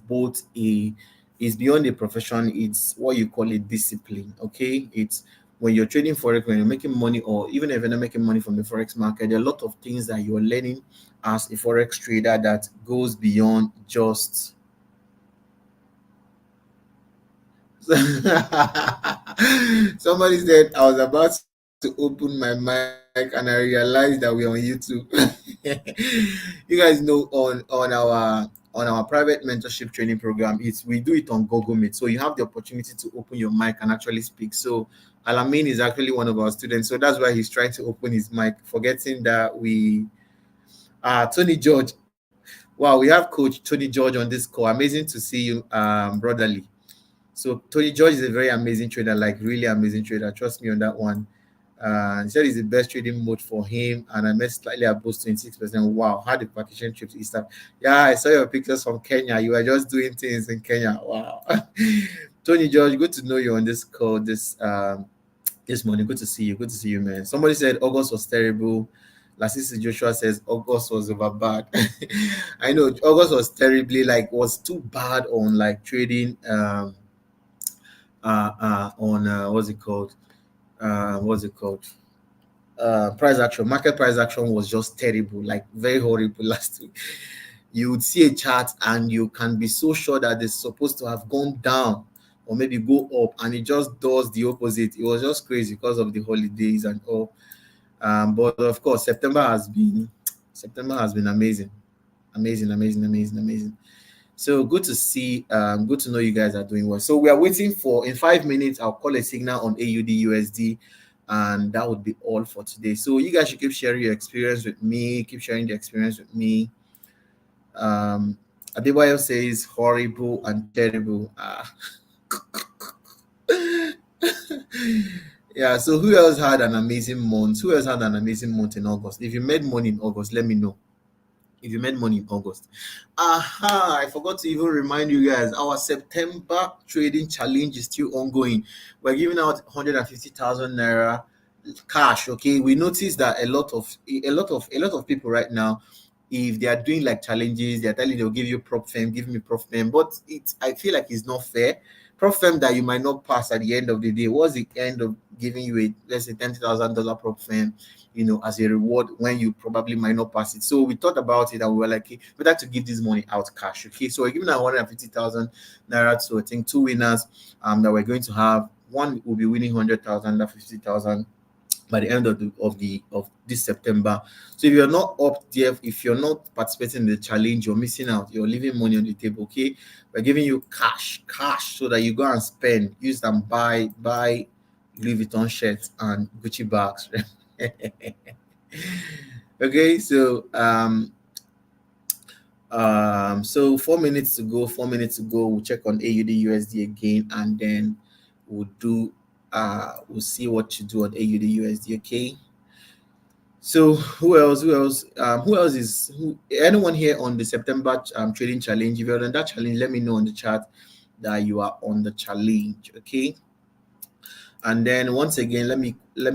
both a is beyond a profession. It's what you call a discipline. Okay, it's when you're trading forex, when you're making money, or even if you're not making money from the forex market, there are a lot of things that you're learning as a forex trader that goes beyond just somebody said I was about to open my mic and I realized that we're on YouTube. You guys know on our private mentorship training program, we do it on Google Meet. So you have the opportunity to open your mic and actually speak. So Alamin is actually one of our students. So that's why he's trying to open his mic, forgetting that we Tony George. Wow, we have coach Tony George on this call. Amazing to see you, brotherly. So Tony George is a very amazing trader, like really amazing trader. Trust me on that one. He said it's the best trading mode for him, and I made slightly above 26%. Wow, had a vacation trip to Easter. Yeah, I saw your pictures from Kenya. You were just doing things in Kenya. Wow. Tony George, good to know you on this call this morning. Good to see you. Good to see you, man. Somebody said August was terrible. Lasisi Joshua says August was over bad. I know August was terribly was too bad on like trading on what's it called price action. Market price action was just terrible, like very horrible last week. You would see a chart and you can be so sure that it's supposed to have gone down or maybe go up, and it just does the opposite. It was just crazy because of the holidays and all. But of course September has been amazing, amazing. So good to see, good to know you guys are doing well. So we are waiting for, in 5 minutes, I'll call a signal on AUD USD, and that would be all for today. So you guys should keep sharing your experience with me, keep sharing the experience with me. Adebayo says horrible and terrible. Yeah, so who else had an amazing month? Who else had an amazing month in August? If you made money in August, let me know. If you made money in August. I forgot to even remind you guys, our September trading challenge is still ongoing. We're giving out 150,000 naira cash. Okay, we noticed that a lot of people right now, if they are doing like challenges, they're telling they'll give you prop firm, give me prop firm, but I feel like it's not fair. Prop firm that you might not pass at the end of the day. What's the end of giving you a, let's say, $10,000 prop firm, as a reward when you probably might not pass it? So we thought about it and we were like, hey, we like to give this money out cash. Okay, so we're giving out 150,000 naira to, I think, two winners that we're going to have. One will be winning 100,000, 50,000 by the end of this September. So if you're not up there, if you're not participating in the challenge, you're missing out. You're leaving money on the table. Okay, we're giving you cash, so that you go and spend, use them, buy Louis Vuitton shirts and Gucci bags. Okay, so so 4 minutes to go. 4 minutes to go. We'll check on AUD USD again, and then we'll do we'll see what to do on AUD USD. Okay, so who else anyone here on the September trading challenge? If you're on that challenge, let me know on the chat that you are on the challenge. Okay, and then once again, let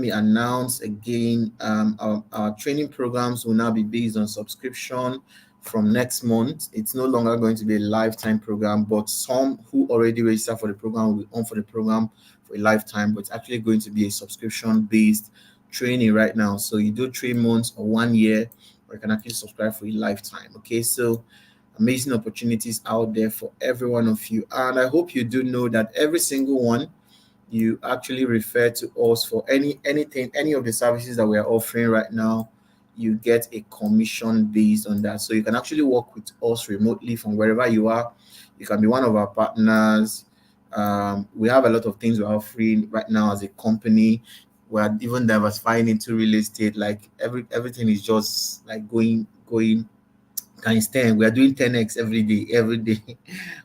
me announce again, our training programs will now be based on subscription from next month. It's no longer going to be a lifetime program, but some who already registered for the program will be on for the program for a lifetime, but it's actually going to be a subscription based training right now. So you do 3 months or 1 year, or you can actually subscribe for a lifetime. Okay, so amazing opportunities out there for every one of you, and I hope you do know that every single one you actually refer to us for any of the services that we are offering right now, you get a commission based on that. So you can actually work with us remotely from wherever you are. You can be one of our partners. We have a lot of things we're offering right now as a company. We're even diversifying into real estate. Like everything is just like going times 10. We are doing 10x every day, every day.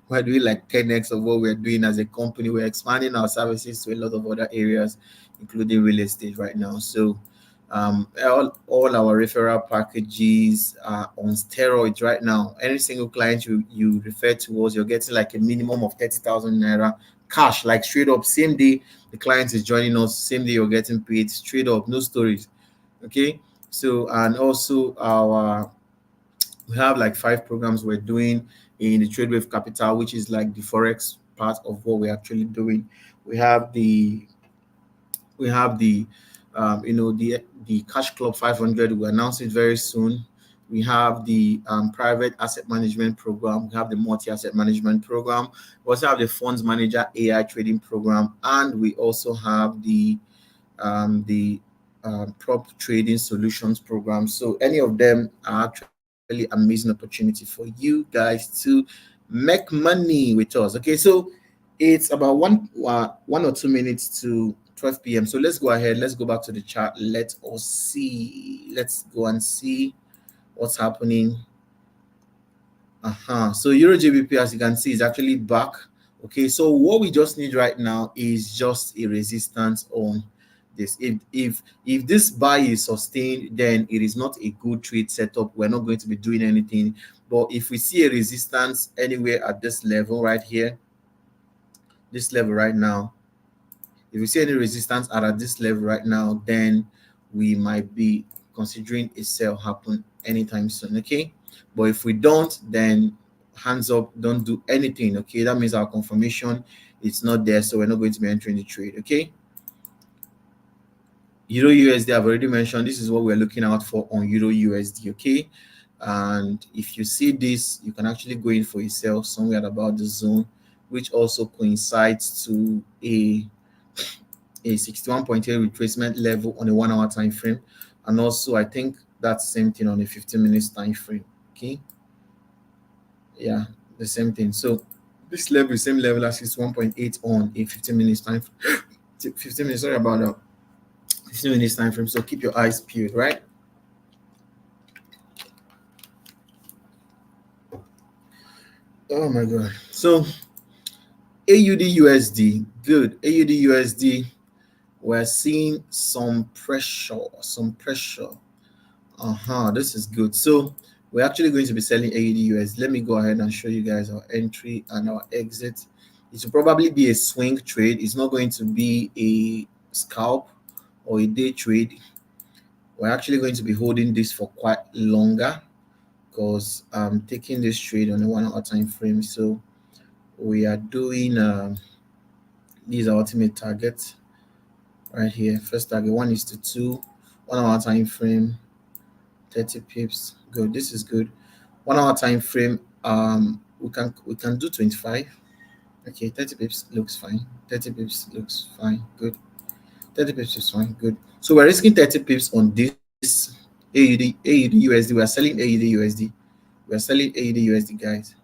We're doing like 10x of what we're doing as a company. We're expanding our services to a lot of other areas, including real estate right now. So all our referral packages are on steroids right now. Any single client you refer to us, you're getting like a minimum of 30,000 naira cash, like straight up, same day the client is joining us, same day you're getting paid, straight up, no stories. Okay. So, and also our we have like 5 programs we're doing in the trade with capital, which is like the forex part of what we're actually doing. We have the we have the cash club 500. We announce it very soon. We have the private asset management program. We have the multi asset management program. We also have the funds manager AI trading program, and we also have the prop trading solutions program. So any of them are actually amazing opportunity for you guys to make money with us. Okay, so it's about 1 or 2 minutes to 12 p.m. So let's go ahead. Let's go back to the chat. Let us see. Let's go and see what's happening. So Euro GBP, as you can see, is actually back. Okay, so what we just need right now is just a resistance on this. If this buy is sustained, then it is not a good trade setup. We're not going to be doing anything. But if we see a resistance anywhere at this level right here, this level right now, if we see any resistance at this level right now, then we might be considering a sell happen anytime soon. Okay, but if we don't, then hands up, don't do anything. Okay, that means our confirmation it's not there, so we're not going to be entering the trade. Okay, Euro USD, I've already mentioned this is what we're looking out for on Euro USD. Okay, and if you see this, you can actually go in for a sell somewhere at about the zone, which also coincides to a 61.8 retracement level on a 1 hour time frame, and also I think that's the same thing on a 15 minutes time frame. Okay, yeah, the same thing. So this level is same level as 61.8 on a 15 minutes time 15 minutes, sorry about that, 15 minutes time frame. So keep your eyes peeled, right? Oh my god. So AUD USD, good. AUD USD, we're seeing some pressure. This is good. So we're actually going to be selling AUD US. Let me go ahead and show you guys our entry and our exit. It will probably be a swing trade. It's not going to be a scalp or a day trade. We're actually going to be holding this for quite longer because I'm taking this trade on a 1 hour time frame. So we are doing these are ultimate targets right here. First target 1:2, 1 hour time frame, 30 pips. Good. This is good. 1 hour time frame. We can do 25. Okay, 30 pips looks fine. 30 pips looks fine. Good. 30 pips is fine. Good. So we're risking 30 pips on this AUD USD. We are selling AUD USD. We are selling AUD USD, guys.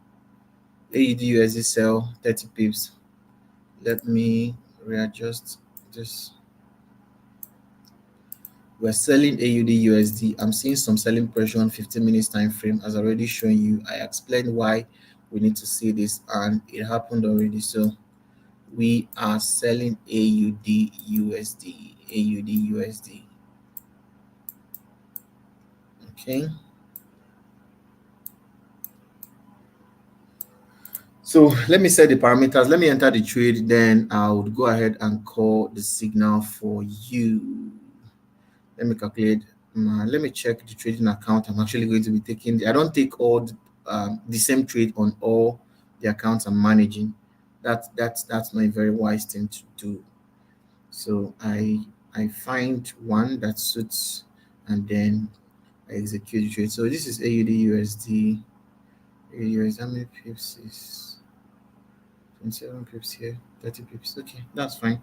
AUD USD sell 30 pips. Let me readjust this. We're selling AUD USD. I'm seeing some selling pressure on 15 minutes time frame. As already shown you, I explained why we need to see this, and it happened already. So we are selling AUD USD. AUD USD. Okay. So let me set the parameters. Let me enter the trade. Then I would go ahead and call the signal for you. Let me calculate. Let me check the trading account. I'm actually going to be taking. I don't take all the same trade on all the accounts I'm managing. That's not a very wise thing to do. So I find one that suits, and then I execute the trade. So this is AUD USD. AUD USD. How many pips is 27 pips here? 30 pips. Okay, that's fine.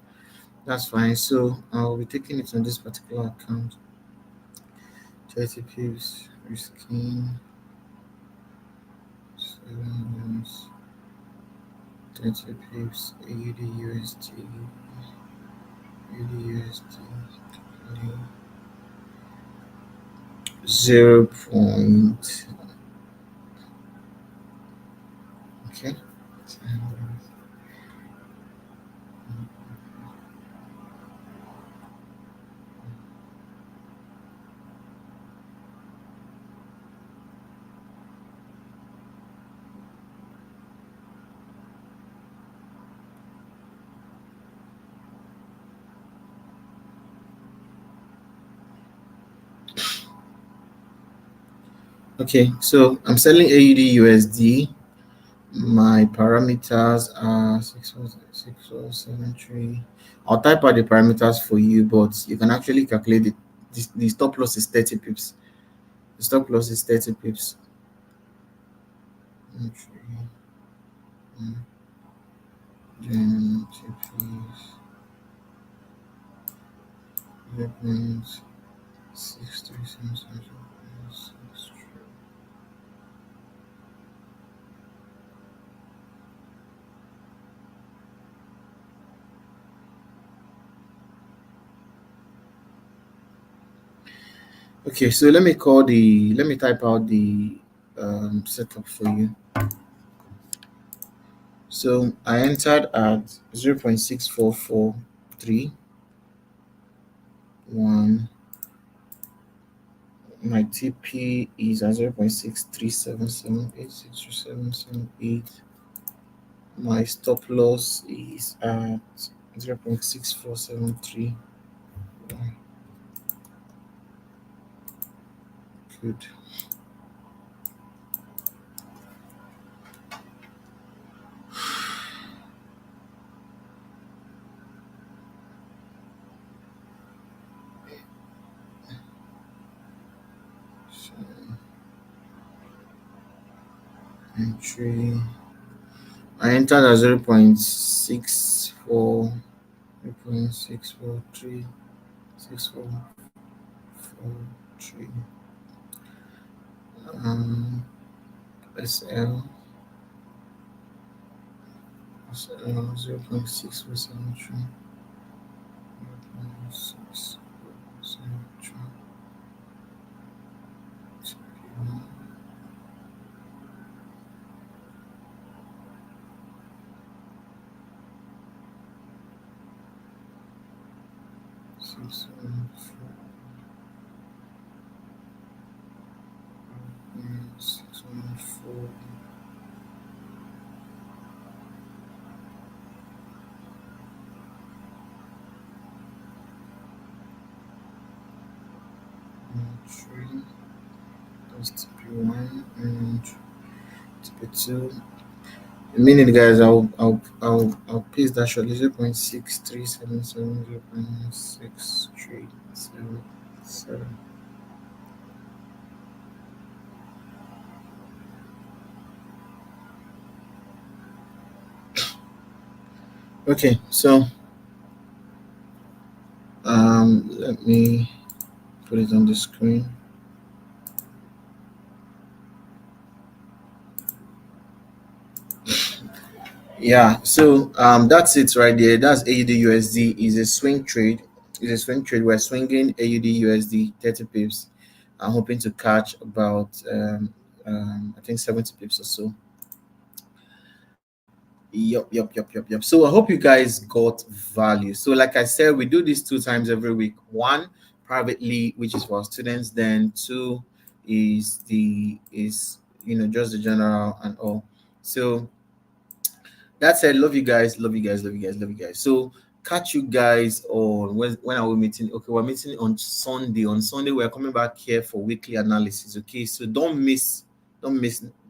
That's fine. So I'll be taking it on this particular account. 30 pips, risking 7 30 pips, AUD USD, AUD USD, 0 point, okay. Okay, so I'm selling AUD USD. My parameters are 64673. I'll type out the parameters for you, but you can actually calculate it. The stop loss is 30 pips. The stop loss is 30 pips. Entry, then TPs, 0.6377. Okay, so let me type out the setup for you. So I entered at 0.6443. My TP is at 0.6377863778. My stop loss is at 0.6473. Good. So, entry. I entered at 0.64, 0.643, 6443. SL 0.6473. 0.6473. That's TP1 and TP2. A minute, guys. I'll paste that shortly. 0.6377, 0.6377. Okay, so let me put it on the screen. Yeah, so that's it right there. That's AUD USD is a swing trade. It's a swing trade. We're swinging AUD USD 30 pips. I'm hoping to catch about I think 70 pips or so. Yep. So I hope you guys got value. So like I said, we do this 2 times every week. One privately, which is for our students. Then two is just the general and all. So that said, love you guys, love you guys, love you guys, love you guys. So catch you guys on when are we meeting? Okay, we're meeting on Sunday. On Sunday, we're coming back here for weekly analysis. Okay, so don't miss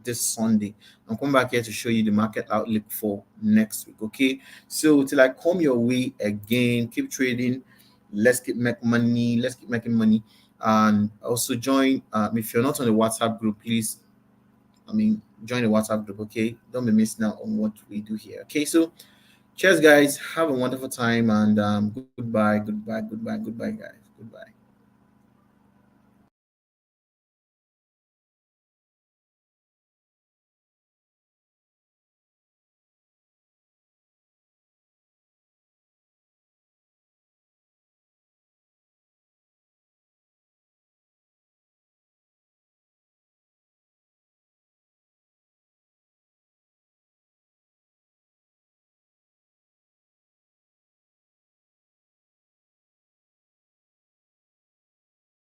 this Sunday. I'm coming back here to show you the market outlook for next week. Okay, so till I come your way again, keep trading. Let's keep making money. Let's keep making money. And also join. If you're not on the WhatsApp group, please join the WhatsApp group, okay? Don't be missing out on what we do here, okay? So, cheers, guys. Have a wonderful time, and goodbye, guys. Goodbye.